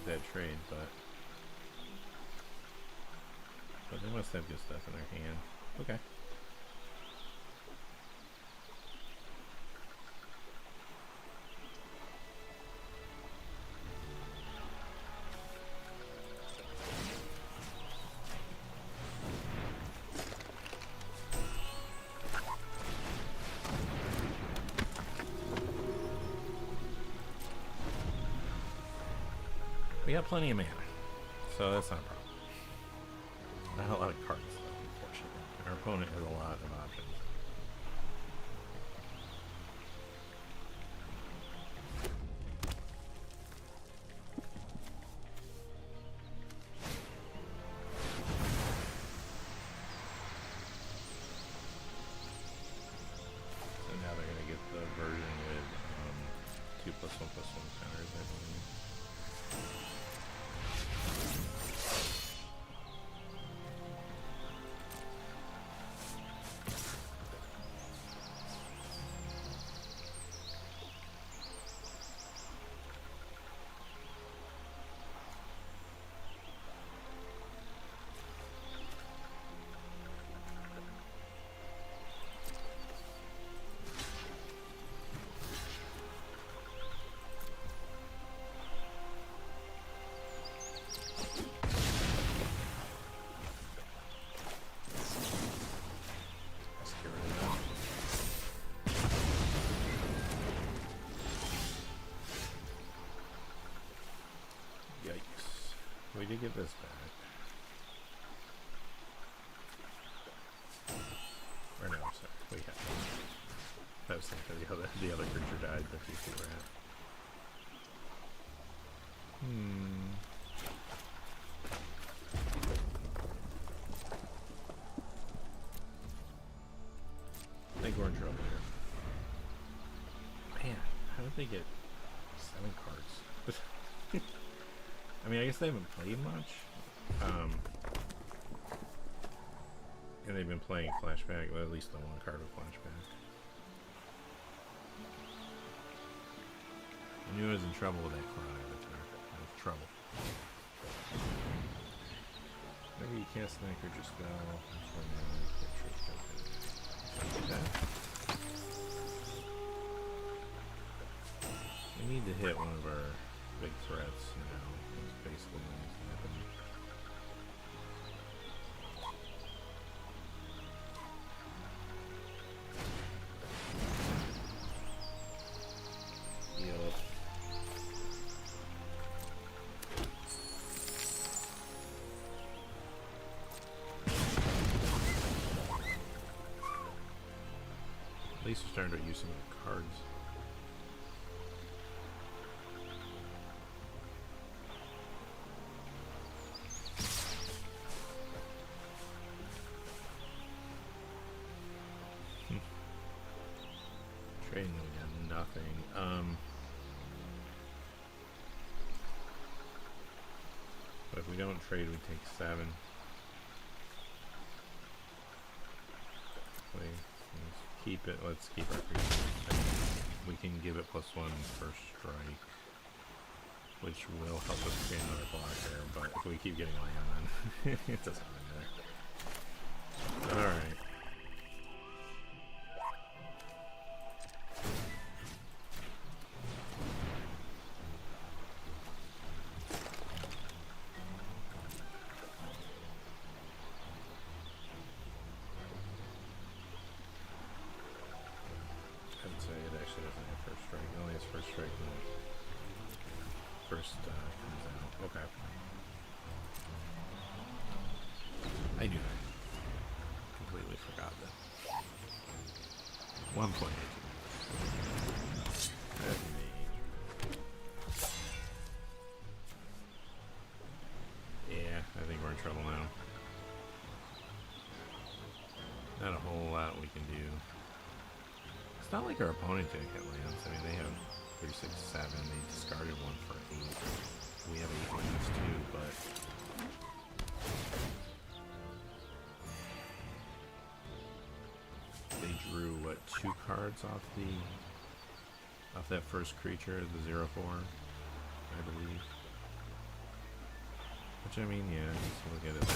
That trade, but they must have good stuff in their hand. Okay. We got plenty of mana, so that's not a problem. Not a lot of cards, though, unfortunately. Our opponent has a lot of options. So now they're going to get the version with 2+1/+1 counters, I believe. We did get this back. Or no, I'm sorry. We have it. I was thinking the other creature died, but you see where I think we're in trouble here. Man, how did they get 7 cards? I mean, I guess they haven't played much. And they've been playing flashback, well, at least the one card of flashback. I knew I was in trouble with that cloud avatar. I was trouble. Maybe you cast an anchor just spell. We need to hit one of our big threats now. That's basically what's happening. Yep. At least we're starting to use some of the cards. nothing. But if we don't trade, we take 7. Let's keep it. Let's keep our creature. We can give it +1 first strike, which will help us create another blocker. But if we keep getting land, then it doesn't matter. All right. Okay. I knew that. Completely forgot that. 1 point. Yeah, I think we're in trouble now. Not a whole lot we can do. It's not like our opponent didn't hit lands. I mean, they have 3, 6, 7. They discarded 1 for 8. We have 8 lands too, but they drew what, 2 cards off that first creature, the 0/4, I believe. Which I mean, yeah, just look at it.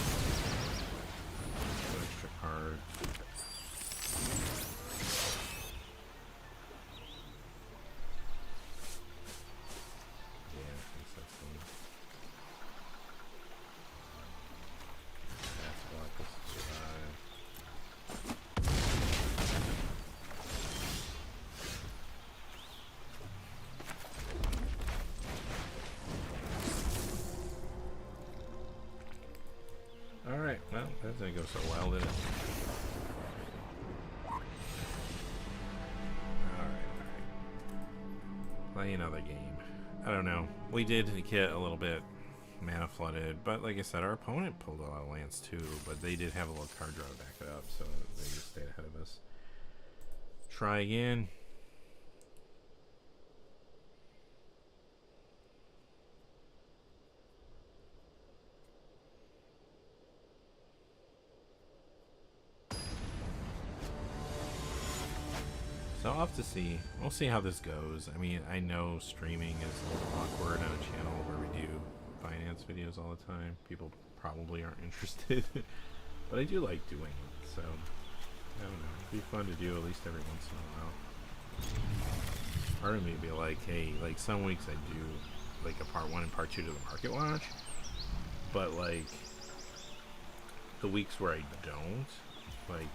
2 extra cards. Alright, well, that didn't go so well, did it? Alright. Play another game. I don't know. We did get a little bit mana flooded, but like I said, our opponent pulled a lot of lands too, but they did have a little card draw to back it up, so they just stayed ahead of us. Try again. So I'll have to see. We'll see how this goes. I mean, I know streaming is a little awkward on a channel where we do finance videos all the time. People probably aren't interested, but I do like doing it. So I don't know. It'd be fun to do at least every once in a while. Part of me would be like, hey, like some weeks I do like a part 1 and part 2 to the market watch, but like the weeks where I don't, like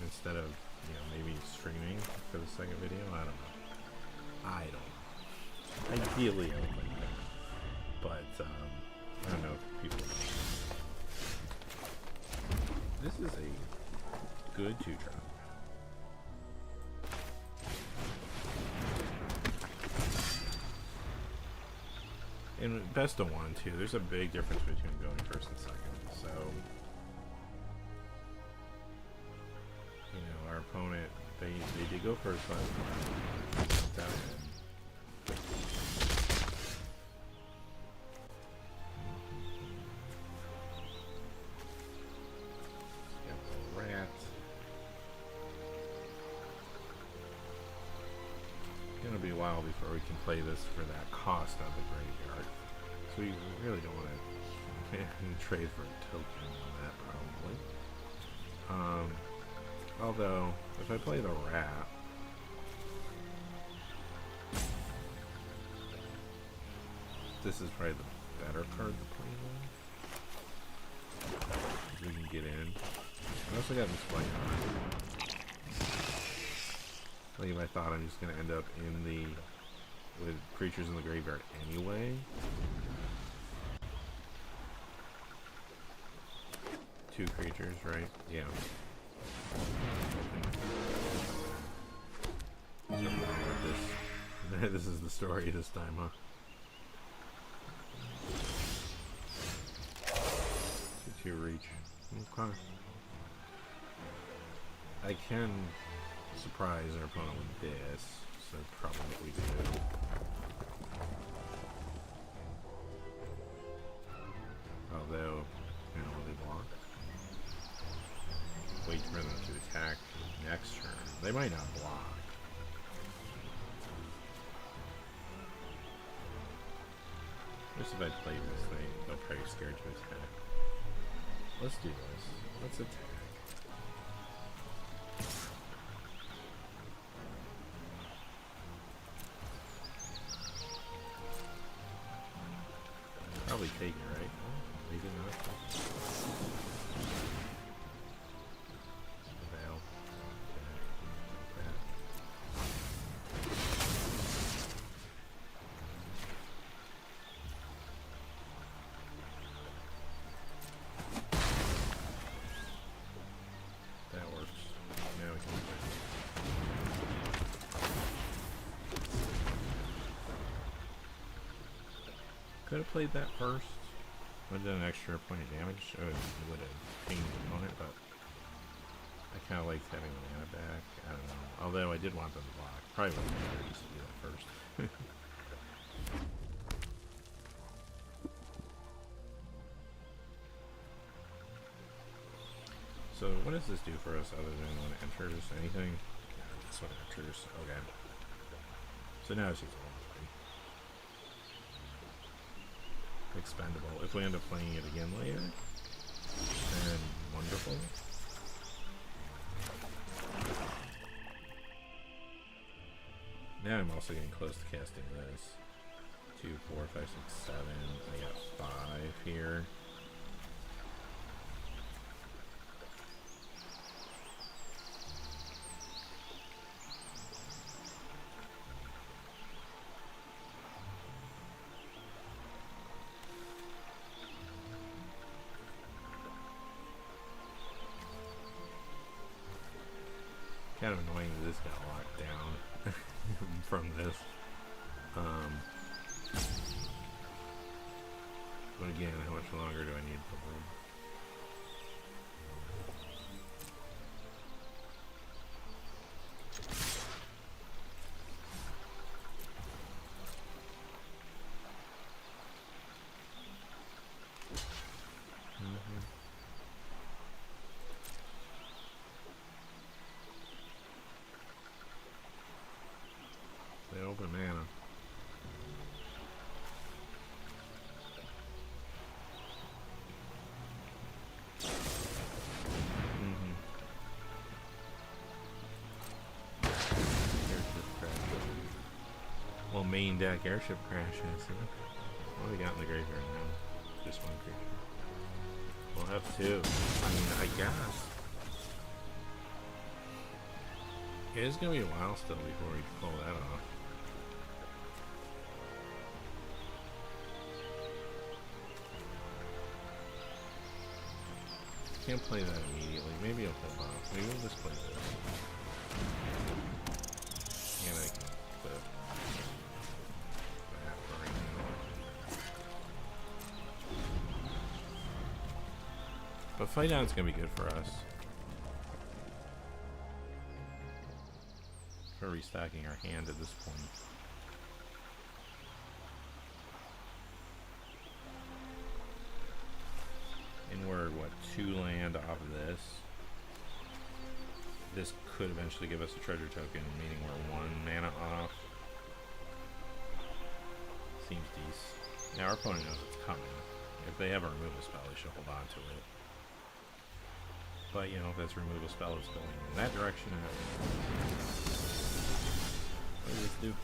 instead of, you know, maybe streaming for the second video, I don't know. Ideally I would like that, but I don't know if people. This is a good 2-drop. And best of 1 too. There's a big difference between going first and second. So, you know, our opponent, they did go first last time. Got the rat. It's gonna be a while before we can play this for that cost of the graveyard. So we really don't want to trade for a token on that, probably. Although, if I play the rat, this is probably the better card to play then. We can get in. I also got this play on. Like if I thought I'm just going to end up with creatures in the graveyard anyway. 2 creatures, right? Yeah. This is the story this time, huh? 2 reach. Okay. I can surprise our opponent with this, so probably might not block. Just if I play this thing, they'll probably scared to attack. Let's do this. Let's attack. Probably take it, right? Oh, maybe not. Veil. That works. Now we can play. Could have played that first. Would have done an extra point of damage. Oh, it would have pinged the opponent, but I kind of liked having the mana back. I don't know. Although I did want them to block. Probably would have been better just to do that first. So what does this do for us other than when it enters anything? Yeah, that's what it enters. Okay. So now it's just expendable. If we end up playing it again later, then wonderful. Now I'm also getting close to casting this. 2, 4, 5, 6, 7. I got 5 here. Kind of annoying that this got locked down from this. But again, how much longer do I need to hold? Open mana. Well, main deck airship crashes. What do we got in the graveyard now? Just one creature. We'll have 2. I mean, I guess. It is gonna be a while still before we pull that off. Can't play that immediately. Maybe I'll hold off. Maybe we'll just play this. And I can put that for right now. But fight down's gonna be good for us. For restocking our hand at this point. And we're, what, 2 land off of this. This could eventually give us a treasure token, meaning we're 1 mana off. Seems decent. Now our opponent knows it's coming. If they have a removal spell, they should hold on to it. But, you know, if that's a removal spell, it's going in that direction. What does this do?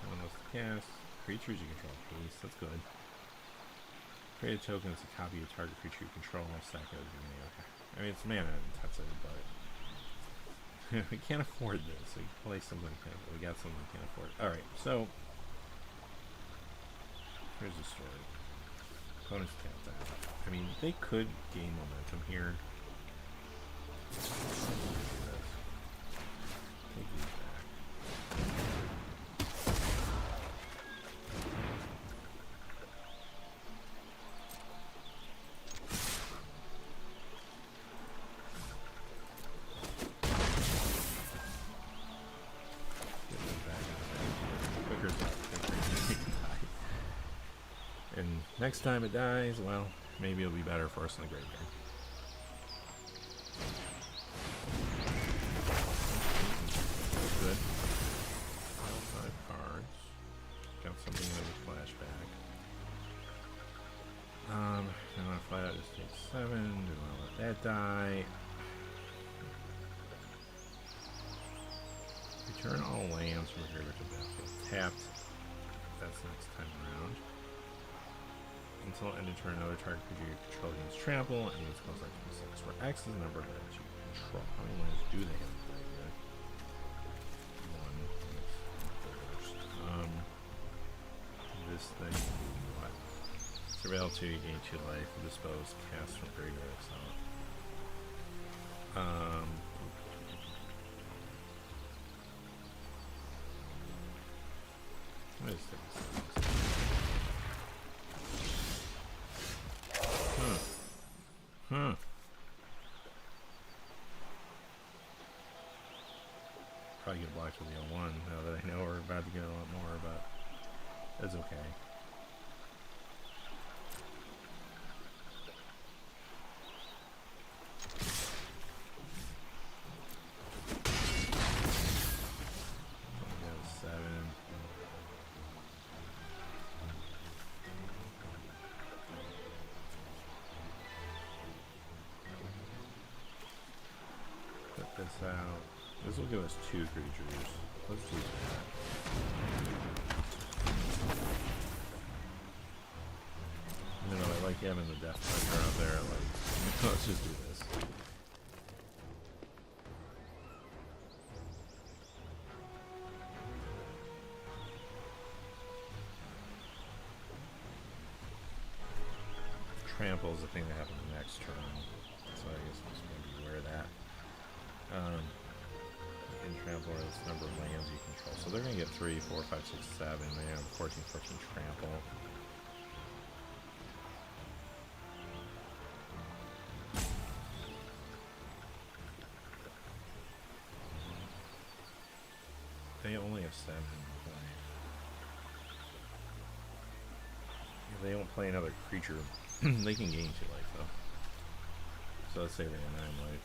Almost cast. Creatures you control. Please, that's good. Create a token as a copy of target creature you control. Stack it at the beginning. Okay. I mean, it's mana intensive, but we can't afford this. We play something. We got something we can't afford. All right, so here's the story. Opponents tap that. I mean, they could gain momentum here. Take these back. Next time it dies, well, maybe it'll be better for us in the graveyard. die. Return all lands from the graveyard to battlefield tapped. That's next time around. Until end of turn, another target creature you control gains trample, and use spells like 26, where X is the number of lands you control. How many lands do they have? One. This thing, what? Surveil 2, you gain 2 life, dispose, cast from graveyard, so. What is this? Probably get blocked with the L1 now that I know we're about to get a lot more, but that's okay. Out. This will give us 2 creatures. Let's do that. Even though I like having the death pressure out there, like, let's just do this. Trample is the thing that happens next turn, so I guess we'll just maybe wear that. In trample is the number of lands you control. So they're going to get 3, 4, 5, 6, 7. They have 14, 14 trample. They only have 7 to play. If they don't play another creature, they can gain 2 life though. So let's say they have 9 life.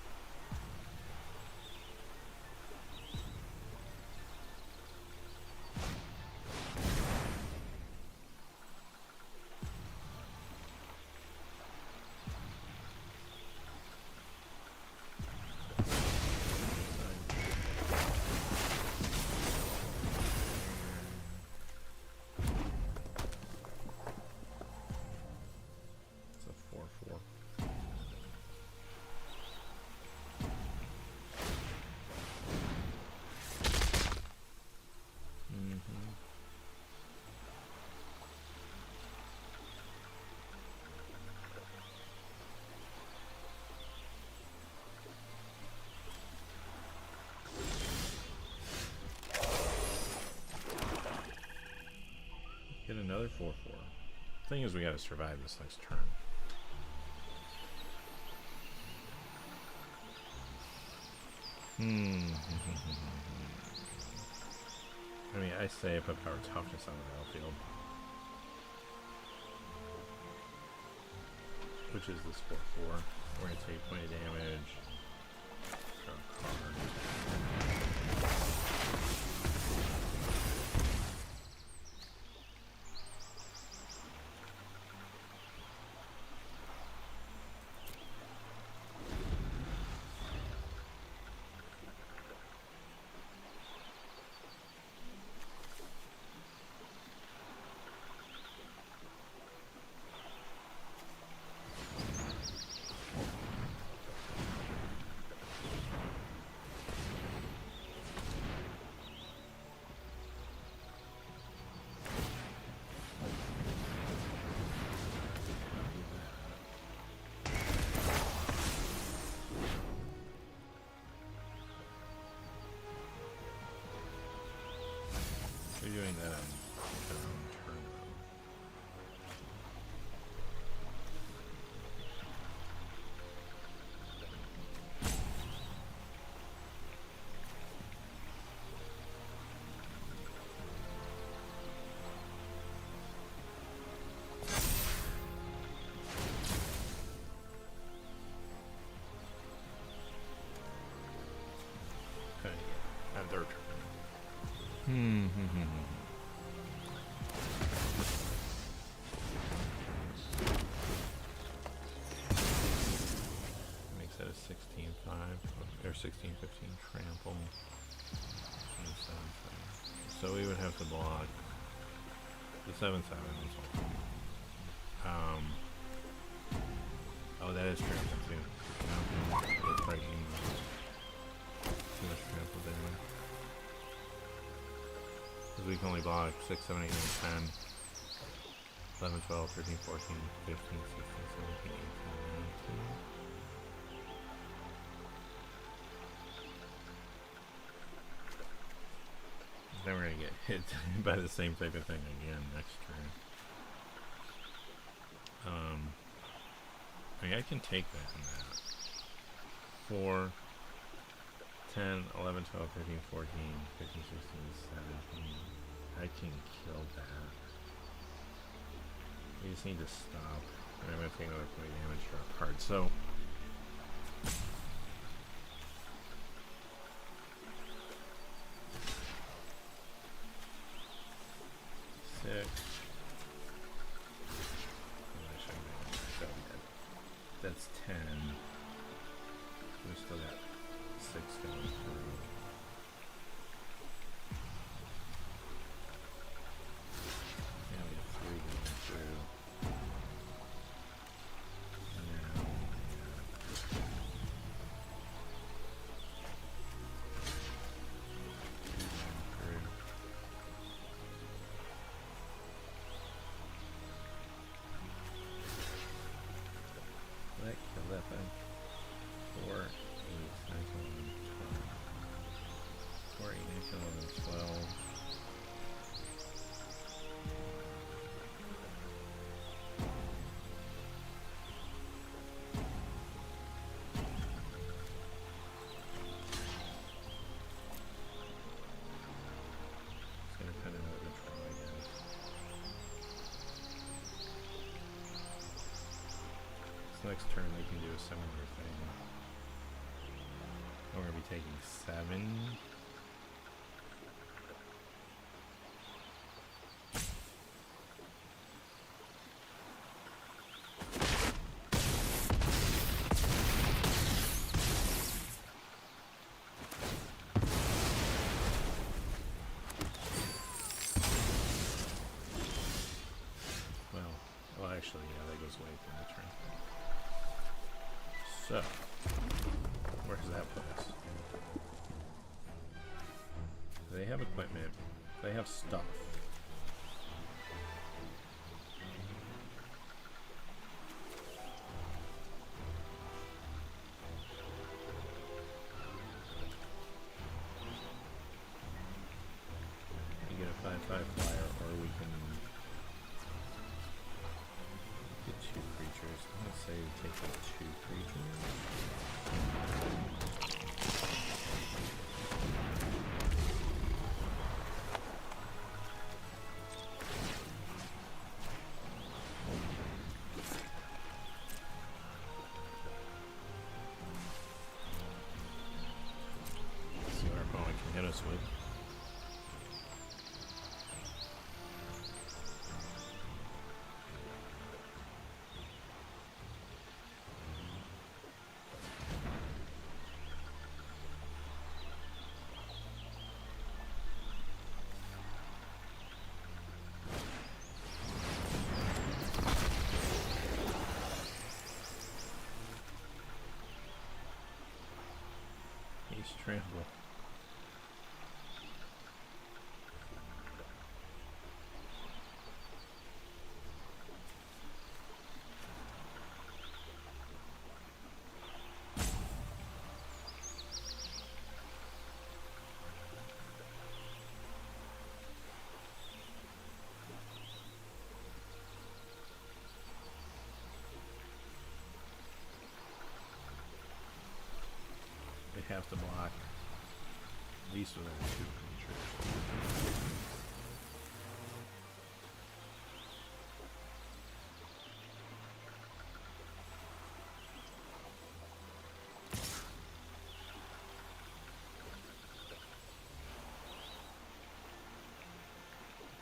Get another 4/4. Thing is, we gotta survive this next turn. I mean, I say I put power toughness on the battlefield, which is this 4/4. We're gonna take 20 damage. Draw a card. You're doing that on your own turn, though. Okay, on their turn. Makes or 16, 15, trample. 27, 7. So we would have to block the 7, 7 as well. Oh, that is trample too. That's breaking. Too much trample there. Because we can only block 6, 7, 8, 9, 10. 11, 12, 13, 14, 15, 16, 17, 18, 19. Then we're going to get hit by the same type of thing again next turn. I mean, I can take that and that. 4, 10, 11, 12, 13, 14, 15, 16, 17. I can kill that. We just need to stop. And I'm going to take another point of damage for our card. So, that's 10. We still got 6 going through. Now we have 3 going through. Now that killed that thing. 4, 8, 9, 11, 12. 4, 8, 9, 11, 12. It's going to cut another control, I guess. Next turn they can do a similar thing. We're going to be taking 7. Well, actually, yeah, that goes away from the turn. So, where does that put us? They have equipment. They have stuff. You get a 5/5 flyer, or we can get 2 creatures. I'm gonna say we take the 2 creatures. See what our opponent can hit us with. Trample. They have to block at least with our 2 creatures.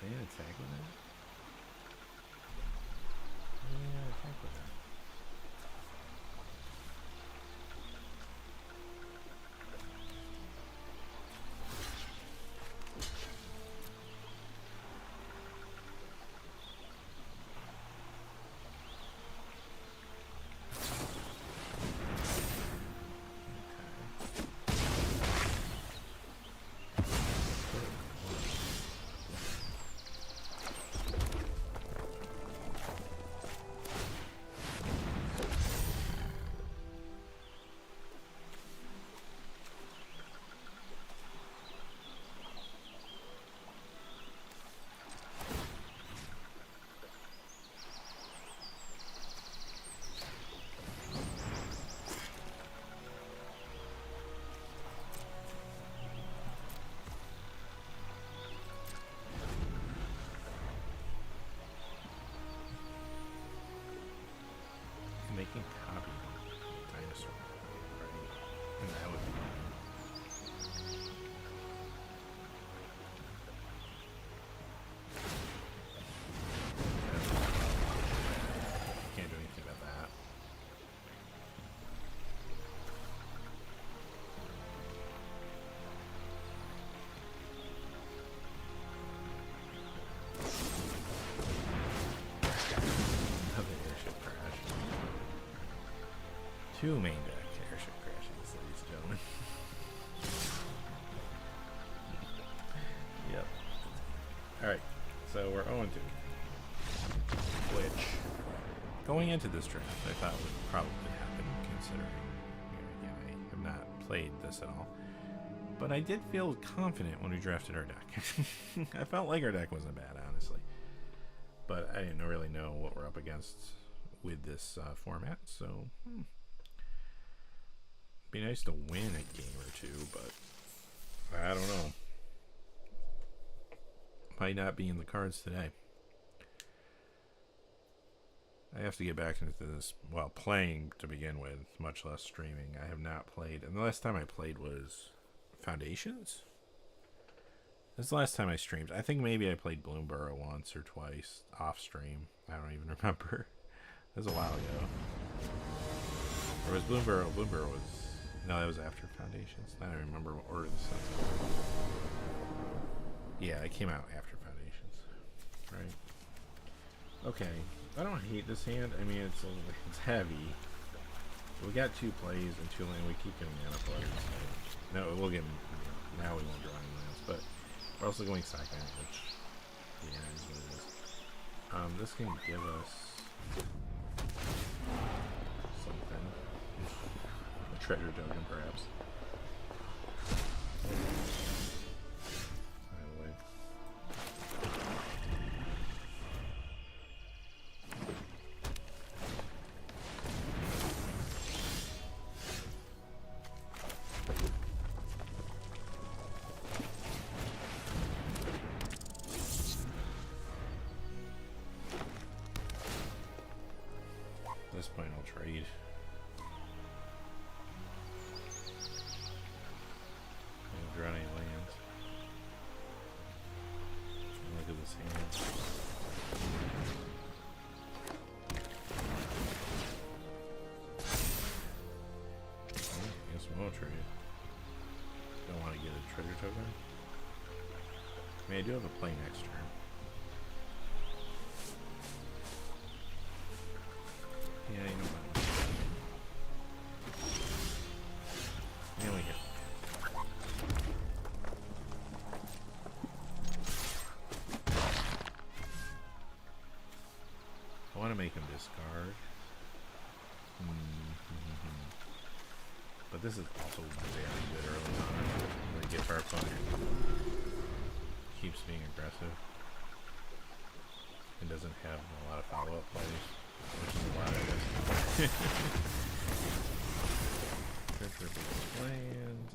They didn't attack with that? Yeah, attack with that. Two main deck airship crashes, ladies and gentlemen. Yep. Alright, so we're 0-2. Which, going into this draft, I thought would probably happen, considering, again, I have not played this at all. But I did feel confident when we drafted our deck. I felt like our deck wasn't bad, honestly. But I didn't really know what we're up against with this format, so be nice to win a game or two, but I don't know. Might not be in the cards today. I have to get back into this, well, playing to begin with, much less streaming. I have not played, and the last time I played was Foundations? This is the last time I streamed. I think maybe I played Bloomburrow once or twice off stream. I don't even remember. That was a while ago. Or was Bloomburrow? Bloomburrow was... No, that was after Foundations. I don't remember what order this was. Yeah, it came out after Foundations. Right. Okay. I don't hate this hand. I mean, it's heavy. We got 2 plays and 2 land. We keep getting mana plays. So no, we'll get... Now we won't draw any lands, but we're also going second, which... Yeah, is what it is. This can give us... something. A treasure token, perhaps. By the way. At this point, I'll trade. Draw any lands. Look at this hand. I guess we won't trade. Don't want to get a treasure token. I mean, I do have a play next turn. Yeah, you know what? Yeah, we get. I want to make him discard. But this is also very good early on. Like if our opponent keeps being aggressive and doesn't have a lot of follow-up plays, which is a lot of this. Treasure-based land.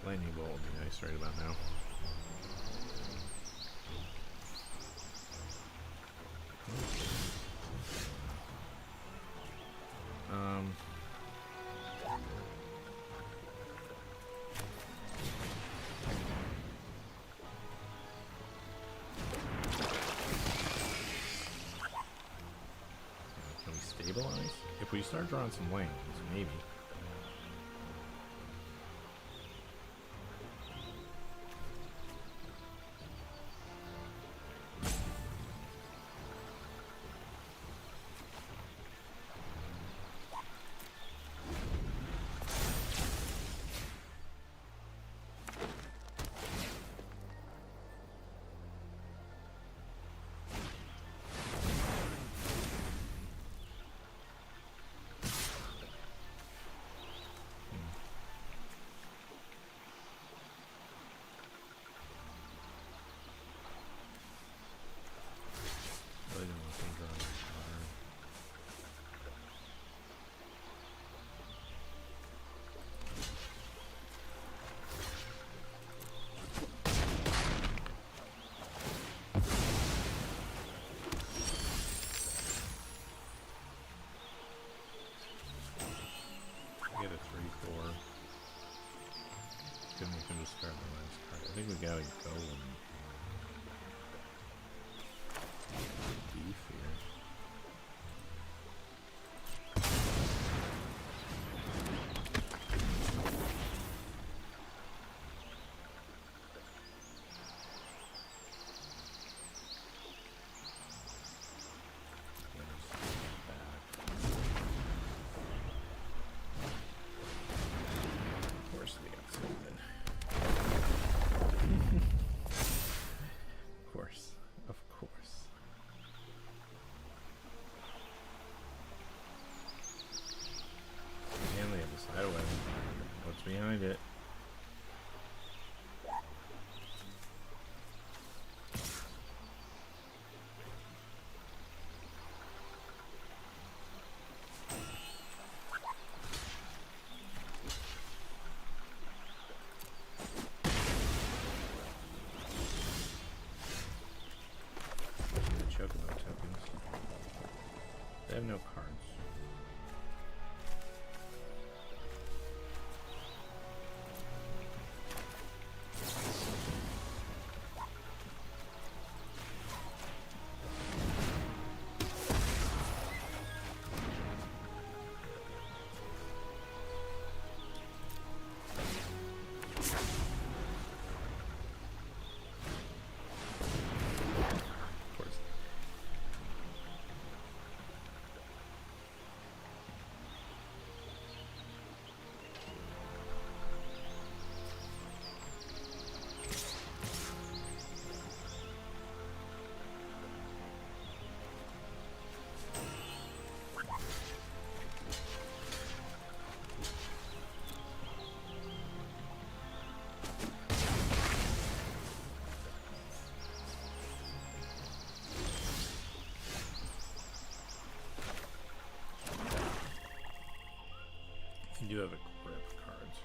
Lightning bolt would be nice right about now. Can we stabilize? If we start drawing some lands, maybe. Discard the last card. I think we gotta go and beef here. Behind it. Joecken no tokens. They have no cards. You do have a grip cards.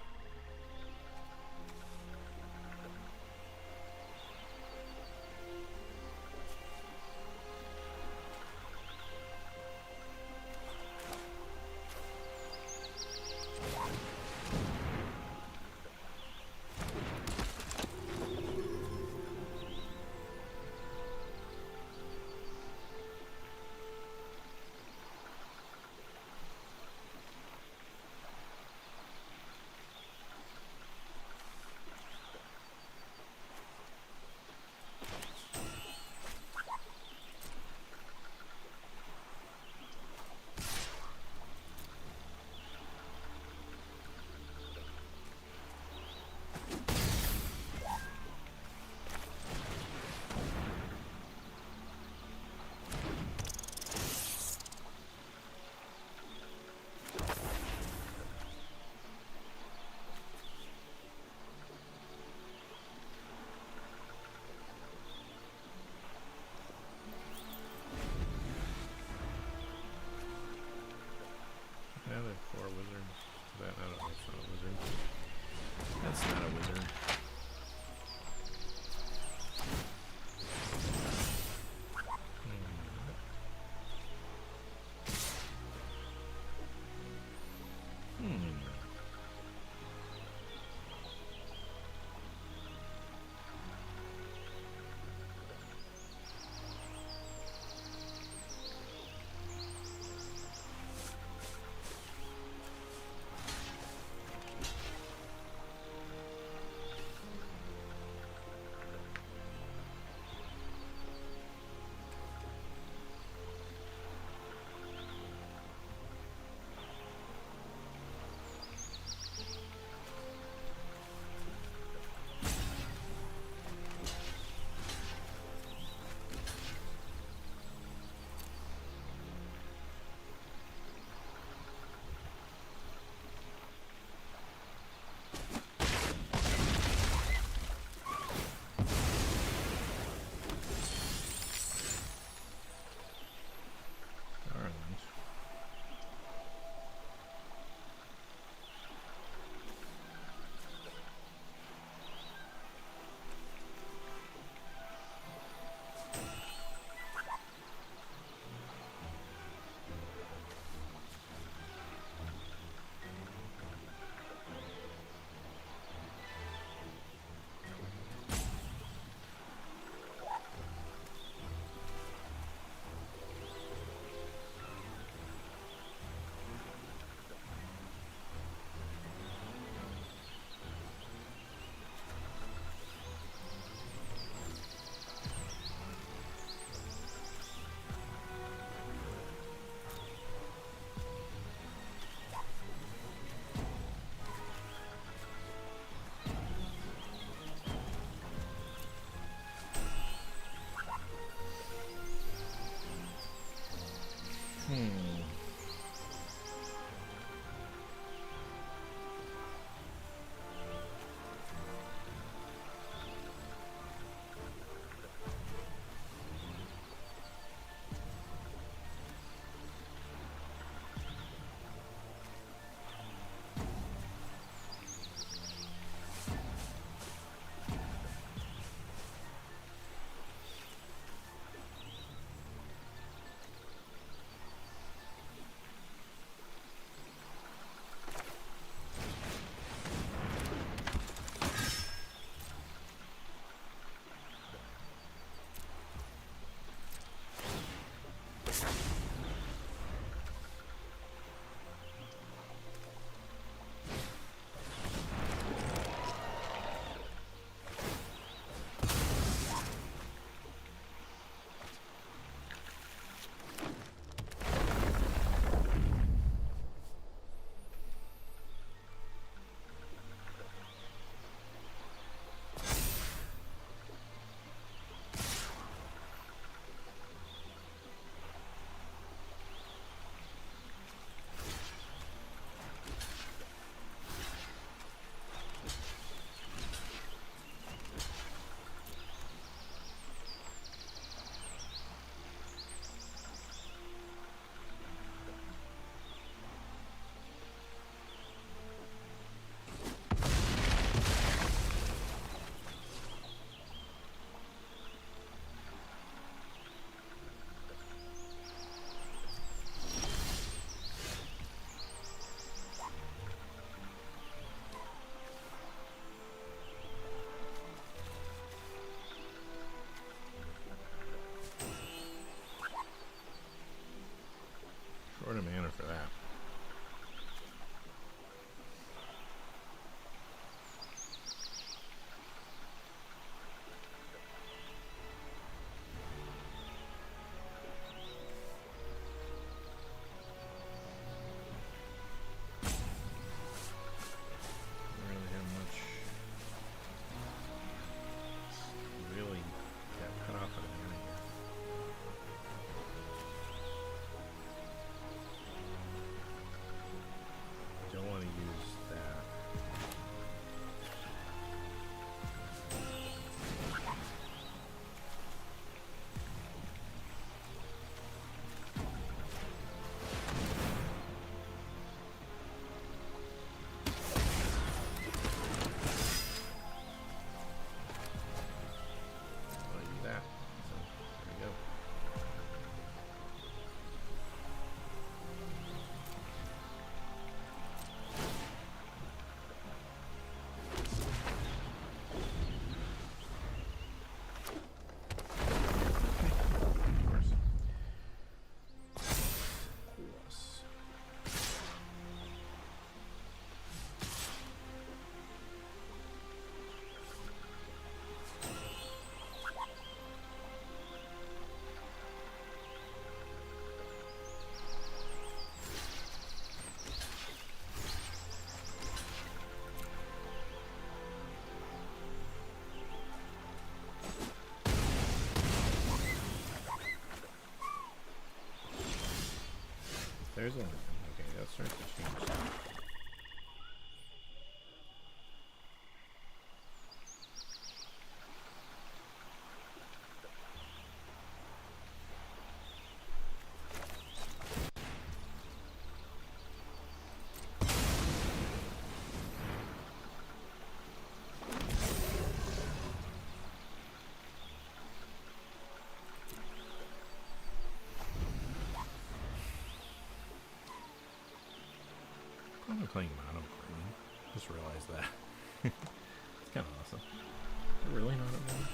That's not a wizard. is working. Okay, that starts to change stuff. I'm playing mono green. Just realized that. It's kind of awesome. They're really not at one.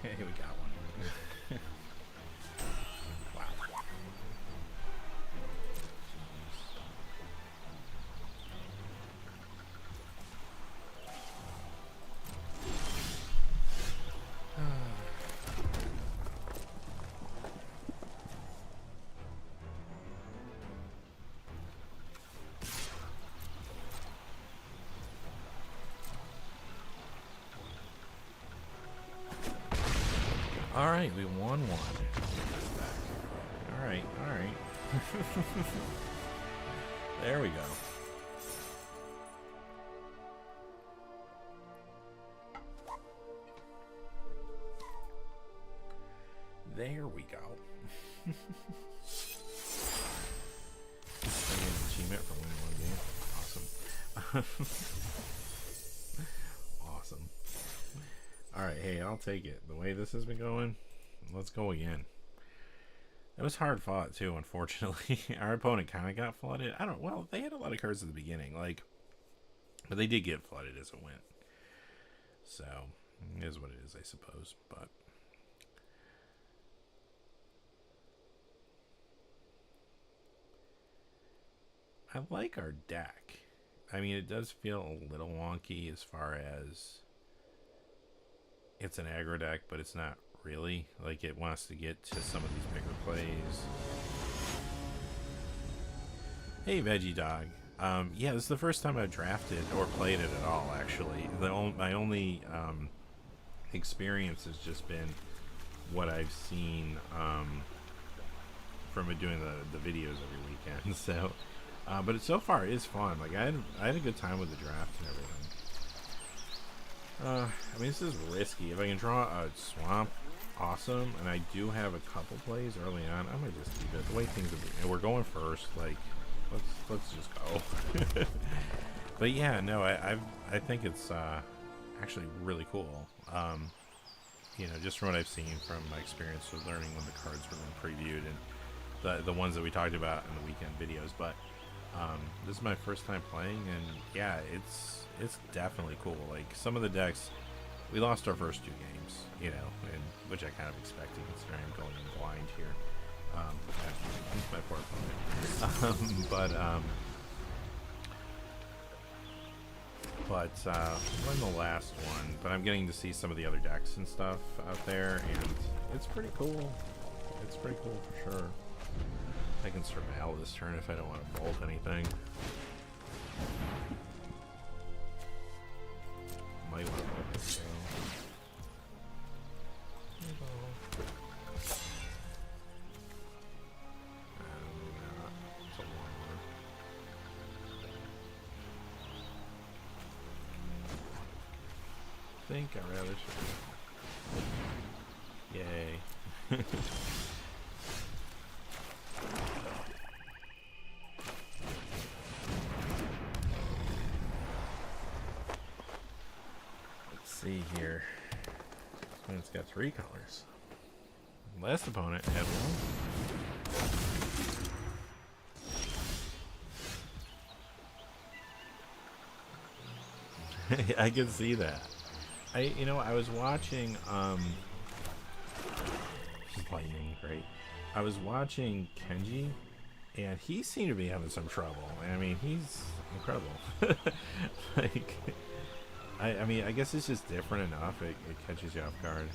Hey, we got one. Wow. All right, we won one. All right, all right. There we go. There we go. I get an achievement for winning one game. Awesome. Awesome. Alright, hey, I'll take it. The way this has been going, let's go again. It was hard fought, too, unfortunately. Our opponent kind of got flooded. Well, they had a lot of cards at the beginning, but they did get flooded as it went. So, it is what it is, I suppose, but... I like our deck. I mean, it does feel a little wonky as far as... It's an aggro deck, but it's not really. Like, it wants to get to some of these bigger plays. Hey, Veggie Dog. Yeah, this is the first time I've drafted or played it at all, actually. My only experience has just been what I've seen from it doing the videos every weekend. So, but so far it is fun. Like, I had a good time with the draft and everything. I mean, this is risky. If I can draw a swamp, awesome. And I do have a couple plays early on. I might just keep it. The way things are, and we're going first. Like, let's just go. But yeah, no, I think it's actually really cool. You know, just from what I've seen from my experience with learning when the cards were being previewed and the ones that we talked about in the weekend videos. But this is my first time playing, and yeah, it's definitely cool. Like, some of the decks, we lost our first two games, you know, and which I kind of expected considering I'm going in blind here. My poor opponent. We're in the last one, but I'm getting to see some of the other decks and stuff out there, and it's pretty cool. It's pretty cool for sure. I can surveil this turn if I don't want to bolt anything. Might want to bolt this though. I think I rather should. Yay. Let's see here. And it's got 3 colors. Last opponent had 1. I can see that. You know, I was watching, lightning, great. I was watching Kenji, and he seemed to be having some trouble. I mean, he's incredible. Like, I mean, I guess it's just different enough. It catches you off guard.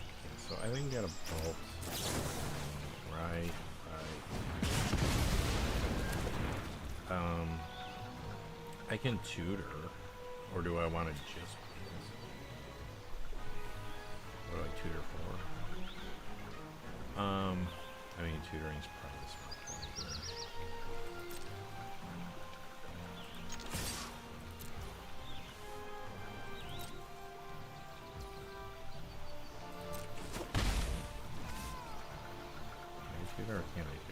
Okay, so I think we got a bolt. Right. I can tutor. Or do I want to just... What do I tutor for? I mean, tutoring's probably the smart point here. Can I tutor or can't I tutor?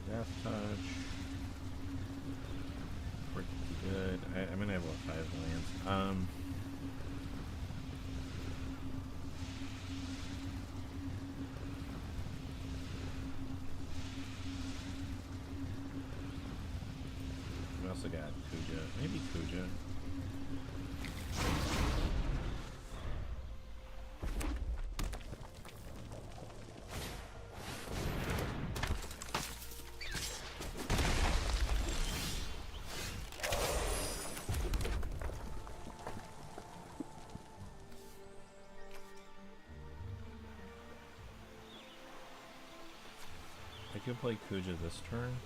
Death touch. Pretty good. I'm gonna have about 5 lands. We also got Kuja. Maybe Kuja. I could play Kuja this turn,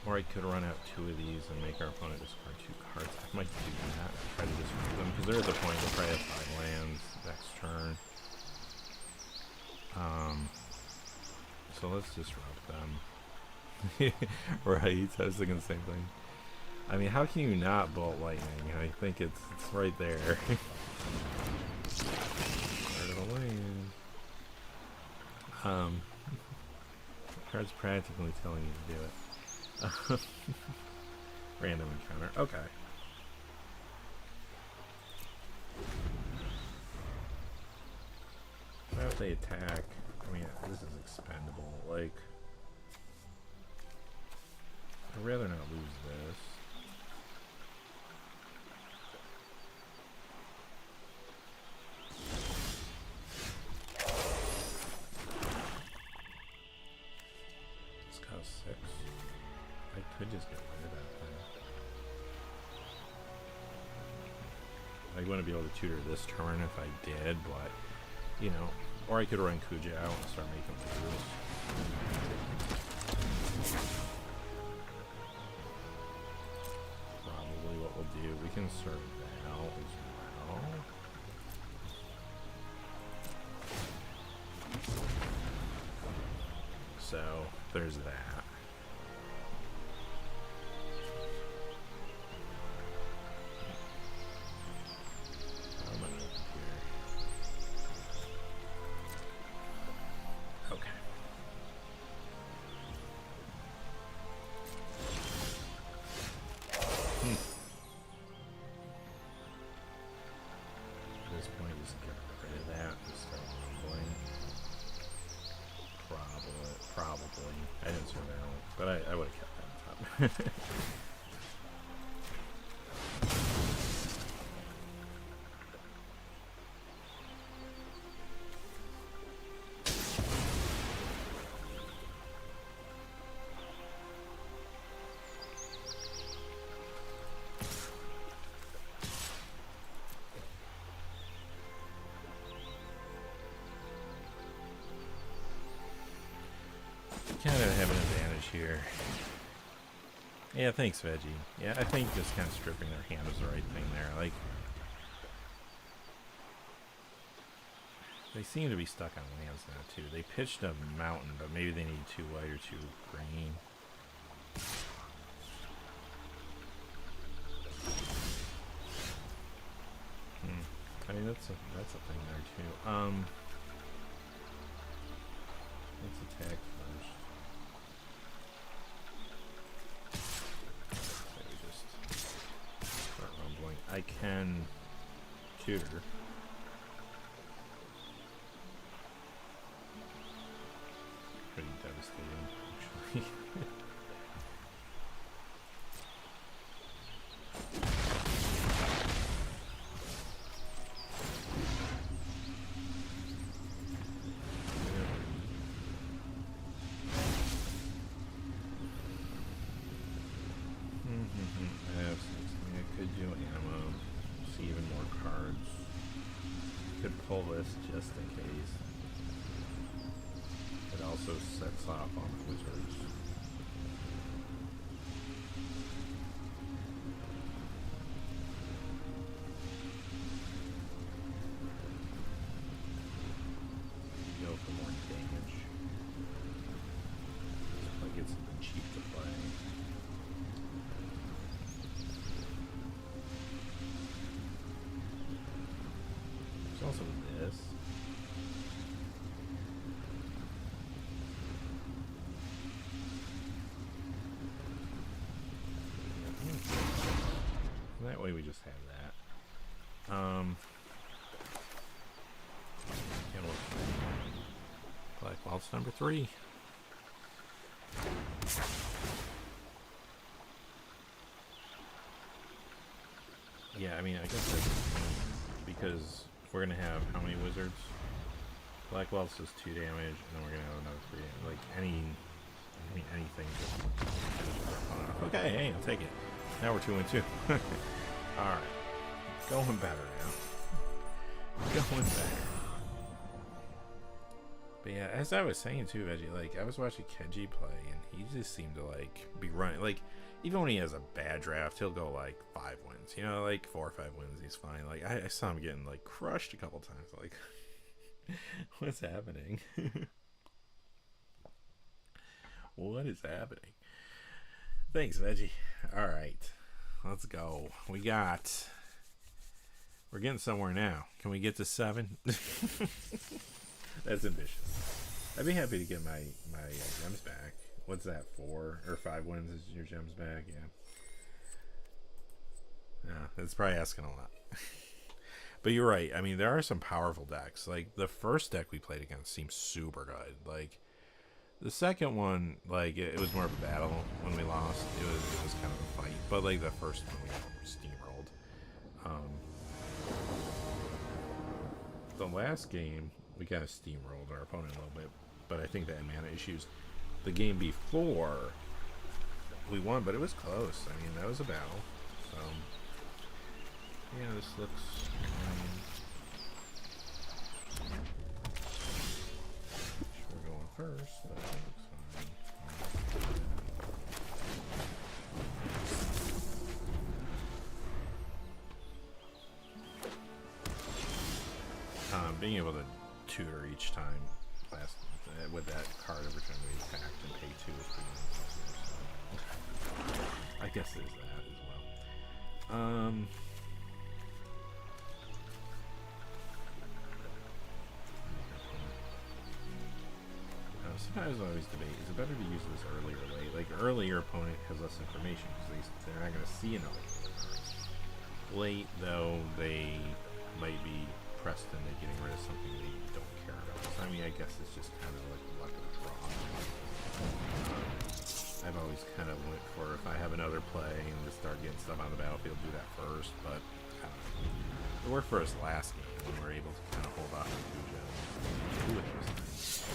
or I could run out 2 of these and make our opponent discard 2 cards. I might do that. Try to discard them because there is a point we'll probably have 5 lands next turn. So let's disrupt them. Right? I was thinking the same thing. I mean, how can you not bolt lightning? I think it's right there. Part of the lane. Card's practically telling you to do it. Random encounter. Okay. Now if they attack, I mean, this is expendable. Like, I'd rather not lose this. I could just get rid of that thing. I wouldn't be able to tutor this turn if I did, but, you know, or I could run Kuja out and start making tutors. Probably what we'll do, we can serve that out as well. So, there's that. But I would have kept that on top. here. Yeah, thanks, Veggie. Yeah, I think just kind of stripping their hand is the right thing there. Like, they seem to be stuck on lands now, too. They pitched a mountain, but maybe they need 2 white or 2 green. I mean, that's a thing there, too. Let's attack first. So we just start rumbling. I can tutor. Pretty devastating, actually. Just in case. It also sets off on the wizards. Go for more damage. Like it's something cheap to play. There's also this. That way we just have that. Black Waltz number 3. Yeah, I mean, I guess that's because we're gonna have how many wizards? Black Waltz does 2 damage, and then we're gonna have another 3. Like anything. Okay, hey, I'll take it. Now we're 2 and 2. Alright. Going better now. Going better. But yeah, as I was saying too, Veggie, like I was watching Kenji play and he just seemed to like be running like even when he has a bad draft, he'll go like 5 wins. You know, like 4 or 5 wins, he's fine. Like I saw him getting like crushed a couple times. Like what's happening? What is happening? Thanks, Veggie. Alright. Let's go. We're getting somewhere now. Can we get to 7? That's ambitious. I'd be happy to get my gems back. What's that, 4 or 5 wins is your gems back? Yeah, that's probably asking a lot. But you're right. I mean, there are some powerful decks. Like the first deck we played against seemed super good. Like the second one, like it was more of a battle when we lost. It was kind of a fight. But like the first one, we steamrolled. The last game, we kind of steamrolled our opponent a little bit, but I think that had mana issues. The game before, we won, but it was close. I mean, that was a battle. So, yeah, this looks... we're going first, but it looks fine. Being able to tutor each time with that card every time we attacked and pay 2 is pretty nice. So I guess there's that as well. Sometimes I always debate, is it better to use this early or late? Like early, your opponent has less information because they're not going to see enough. Late, though, they might be pressed into getting rid of something they don't care about. So, I mean, I guess it's just kind of like the luck of the draw. I've always kind of went for, if I have another play and just start getting stuff on the battlefield, do that first, but I don't know. It worked for us last game when we were able to kind of hold off on 2 gems. 2 of those things.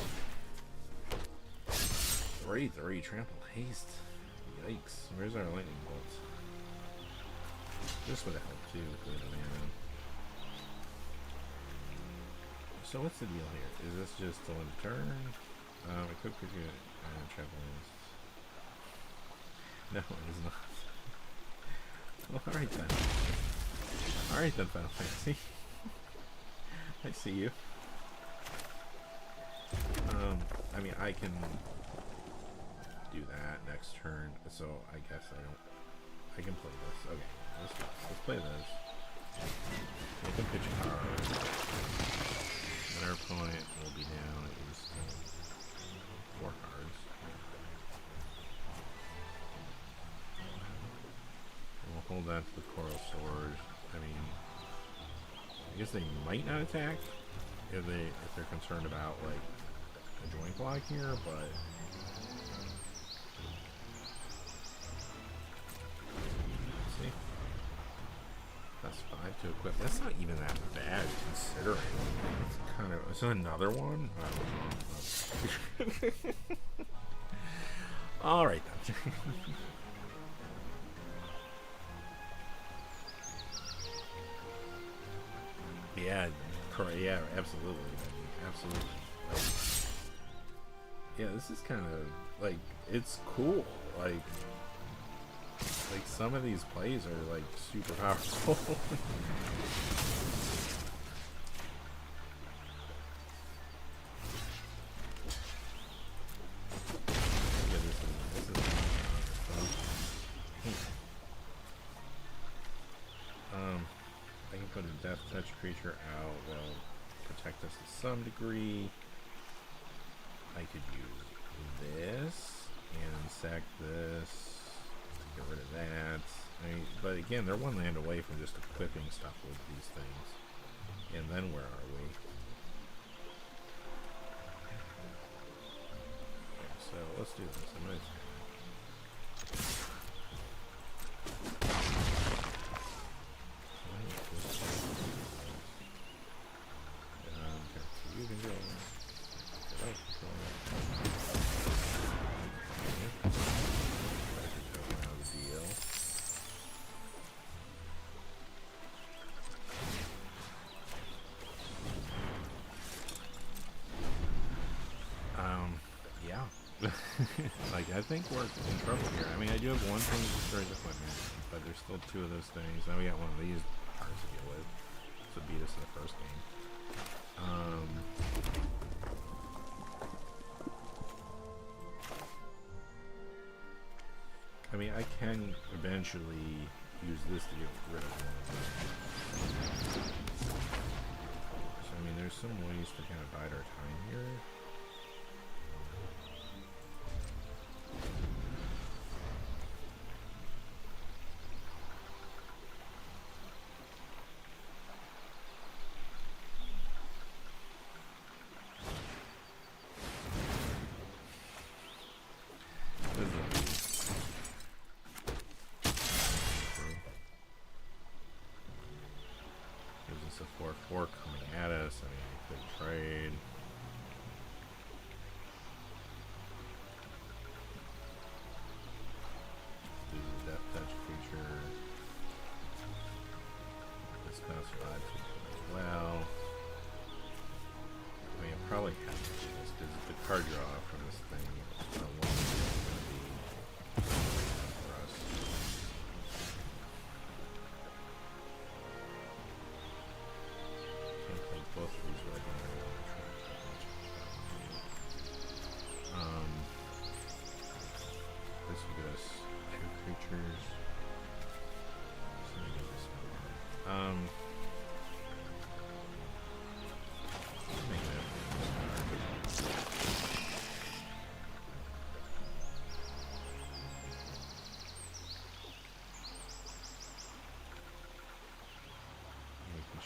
3-3, trample haste. Yikes. Where's our lightning bolts? This would have helped too with the mana. So what's the deal here? Is this just to end turn? Equip could get trample haste. No, it is not. Well, alright then. Alright then, Final Fantasy. I see you. I mean, I can do that next turn, so I guess I can play this. Okay, let's play this. I can pitch a card. And our opponent will be down at least 4 cards. And we'll hold that to the Coral Sword. I mean, I guess they might not attack if they're concerned about like a joint block here, but let's see. That's 5 to equip. That's not even that bad considering. It's kind of. Is it another one? I don't know. All right then. Yeah, yeah, absolutely, absolutely. Like, yeah, this is kind of like it's cool. Like some of these plays are like super powerful. Yeah, this is I can put a Death Touch creature out, will protect us to some degree. I could use this and sack this to get rid of that. I mean, but again, they're one land away from just equipping stuff with these things. And then where are we? Okay, so let's do this. I'm gonna you can go. Yeah. Like, I think we're in trouble here. I mean, I do have one thing to destroy the equipment, but there's still 2 of those things. Now we got one of these cards to deal with. So beat us in the first game. I mean, I can eventually use this to get rid of one of them. So, I mean, there's some ways to kind of bide our time here. A 4/4 coming at us. I mean, we could trade. Do the Death Touch creature. This costs 5 as well. I mean, I probably have to do this because the card draw from this thing is going to be for us. Both of these right now. This will get us 2 creatures. So we need this one. Make that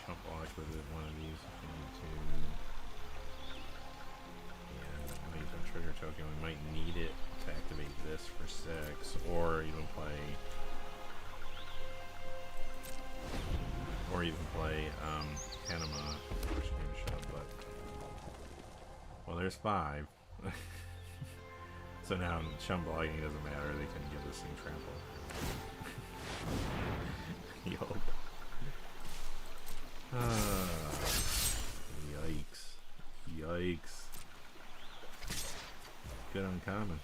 chump block with it, one of these if we need to. Yeah, maybe a trigger token. We might need it to activate this for 6, or even play Panama, which game shove, but well, there's 5. So now chump blocking doesn't matter, they can give this thing trample. Yup. Yikes. Yikes. Good uncommon.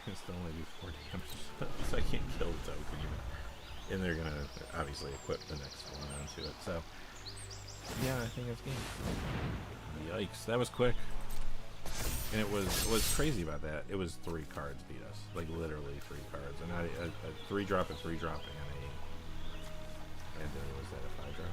can still only do 4 damage, so I can't kill the token even. And they're gonna obviously equip the next one onto it, so yeah, I think it's game. Yikes, that was quick. And it was what's crazy about that, it was 3 cards beat us. Like literally 3 cards. And a 3-drop and 3-drop and then was that a 5-drop?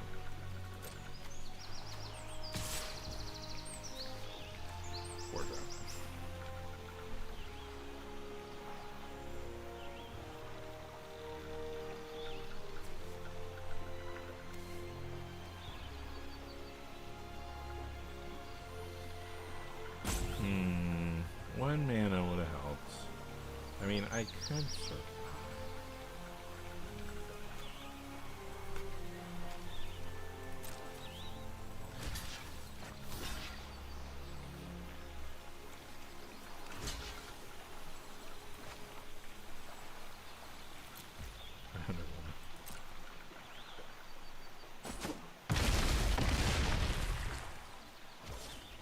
One mana would have helped. I mean, I could survive.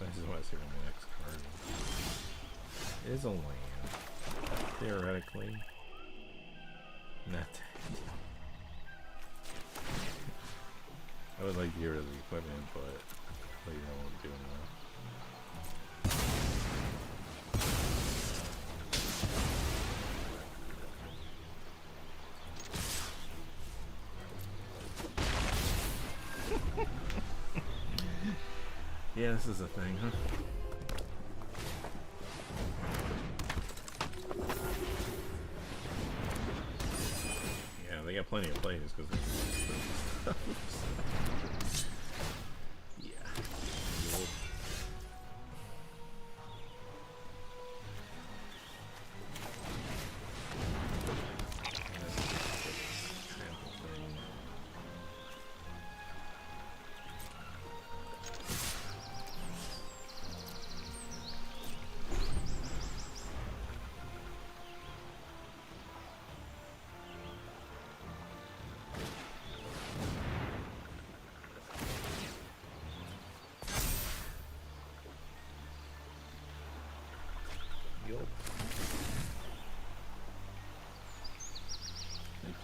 I just want to see what my next card is a land. Theoretically. Not that. I would like to get rid of the equipment, but you know what I'm doing now. Yeah, this is a thing, huh? Yeah, they got plenty of plays because yeah.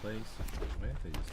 Place. Why did they just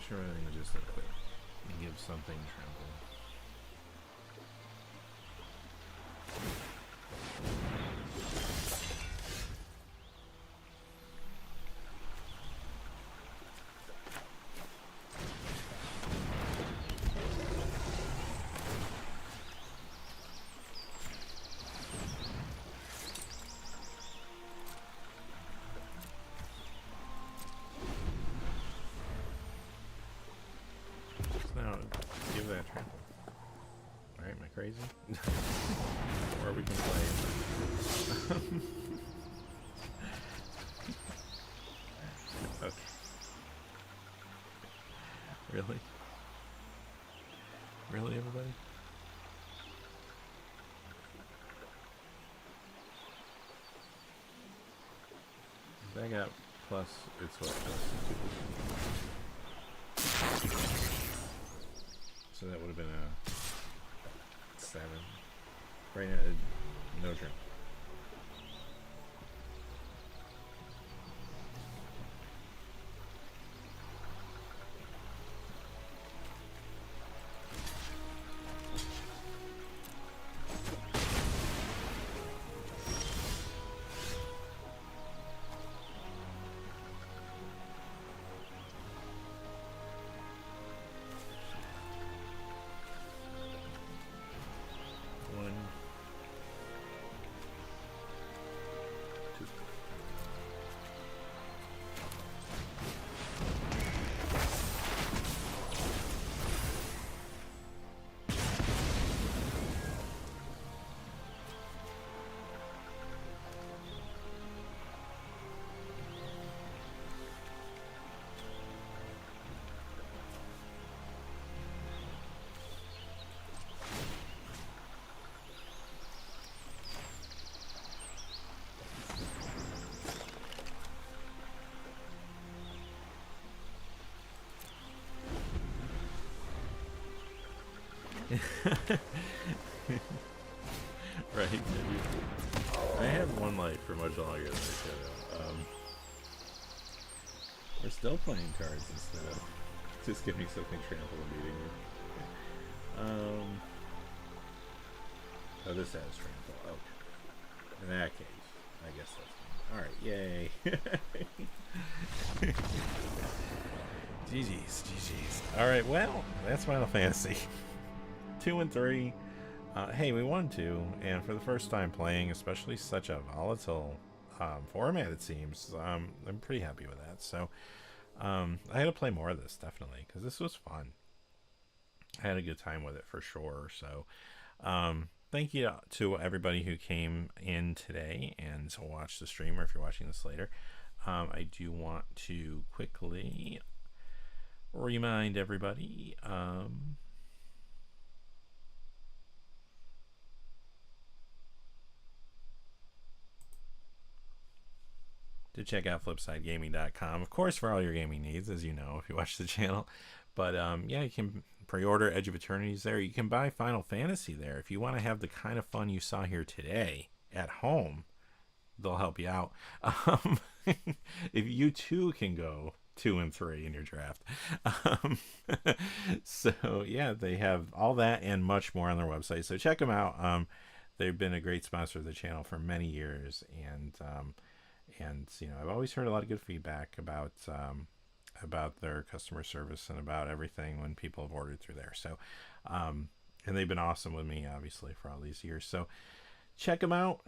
sure, I think just equip and give something trample. Give that trample. Alright, am I crazy? Or we can play. Okay. Really? Really, everybody? That got plus, it's what? Plus 2. So that would have been a 7. Right now, no turn. Right. I had one life for much longer than I should have. We're still playing cards instead of just giving something trample and beating you. Oh, this has trample. Okay. In that case, I guess that's fine. Alright, yay. GG's. Alright, well, that's Final Fantasy. 2 and 3. Hey, we won 2, and for the first time playing, especially such a volatile format, it seems, I'm pretty happy with that. So, I had to play more of this, definitely, because this was fun. I had a good time with it, for sure. So, thank you to everybody who came in today and to watch the stream, or if you're watching this later. I do want to quickly remind everybody to check out flipsidegaming.com, of course, for all your gaming needs, as you know if you watch the channel. But yeah, you can pre-order Edge of Eternities there. You can buy Final Fantasy there if you want to have the kind of fun you saw here today at home. They'll help you out. If you too can go 2 and 3 in your draft. So yeah, they have all that and much more on their website, so check them out. They've been a great sponsor of the channel for many years, and you know, I've always heard a lot of good feedback about their customer service and about everything when people have ordered through there. So and they've been awesome with me, obviously, for all these years. So check them out.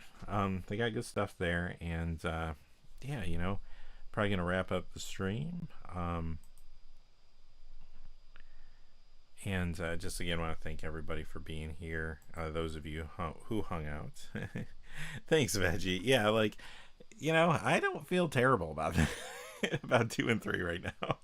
They got good stuff there. And yeah, you know, probably gonna wrap up the stream. And just again, want to thank everybody for being here. Those of you who hung out. Thanks, Veggie. Yeah, like, you know, I don't feel terrible about that. About 2 and 3 right now.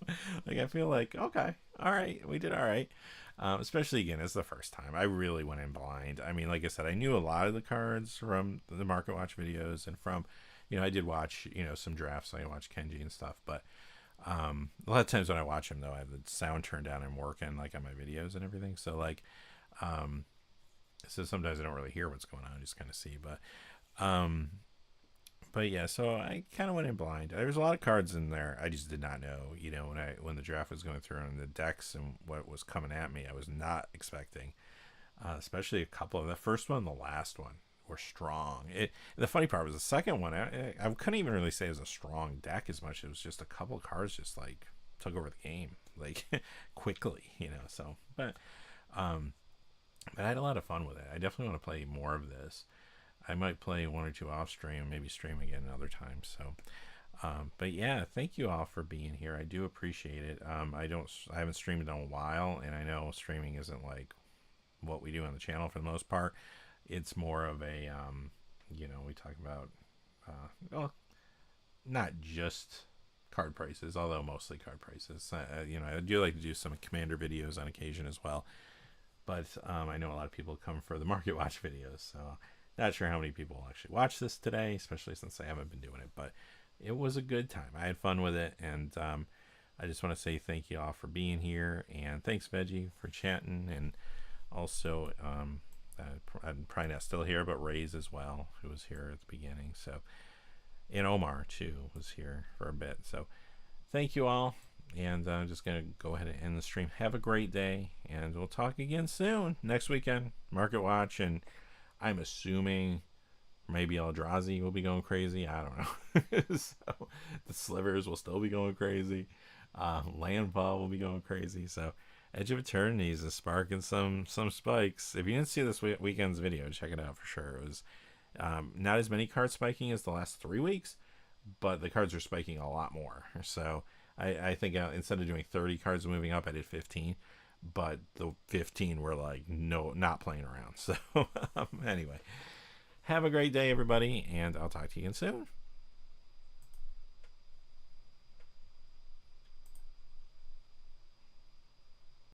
Like, I feel like, okay, all right, we did all right. Especially, again, it's the first time. I really went in blind. I mean, like I said, I knew a lot of the cards from the Market Watch videos, and from, you know, I did watch, you know, some drafts. I watched Kenji and stuff, but a lot of times when I watch them, though, I have the sound turned down and working, like, on my videos and everything. So, like, so sometimes I don't really hear what's going on. I just kind of see, but yeah, so I kind of went in blind. There was a lot of cards in there I just did not know, you know, when the draft was going through, and the decks and what was coming at me, I was not expecting. Especially a couple of the first one and the last one were strong. The funny part was the second one, I couldn't even really say it was a strong deck as much. It was just a couple of cards just like took over the game, like quickly, you know. So, but I had a lot of fun with it. I definitely want to play more of this. I might play 1 or 2 off stream, maybe stream again another time. So, but yeah, thank you all for being here. I do appreciate it. I haven't streamed in a while, and I know streaming isn't like what we do on the channel for the most part. It's more of a, you know, we talk about, well, not just card prices, although mostly card prices. You know, I do like to do some Commander videos on occasion as well. But I know a lot of people come for the Market Watch videos, so not sure how many people will actually watch this today, especially since I haven't been doing it. But it was a good time. I had fun with it, and I just want to say thank you all for being here, and thanks, Veggie, for chatting, and also I'm probably not still here, but Ray's as well, who was here at the beginning. So, and Omar too was here for a bit. So thank you all, and I'm just gonna go ahead and end the stream. Have a great day, and we'll talk again soon. Next weekend, Market Watch, and I'm assuming maybe Eldrazi will be going crazy. I don't know. So the slivers will still be going crazy. Landfall will be going crazy. So Edge of Eternities is sparking some spikes. If you didn't see this weekend's video, check it out for sure. It was not as many cards spiking as the last 3 weeks, but the cards are spiking a lot more. So I think instead of doing 30 cards moving up, I did 15. But the 15 were like, no, not playing around. So anyway, have a great day, everybody, and I'll talk to you again soon.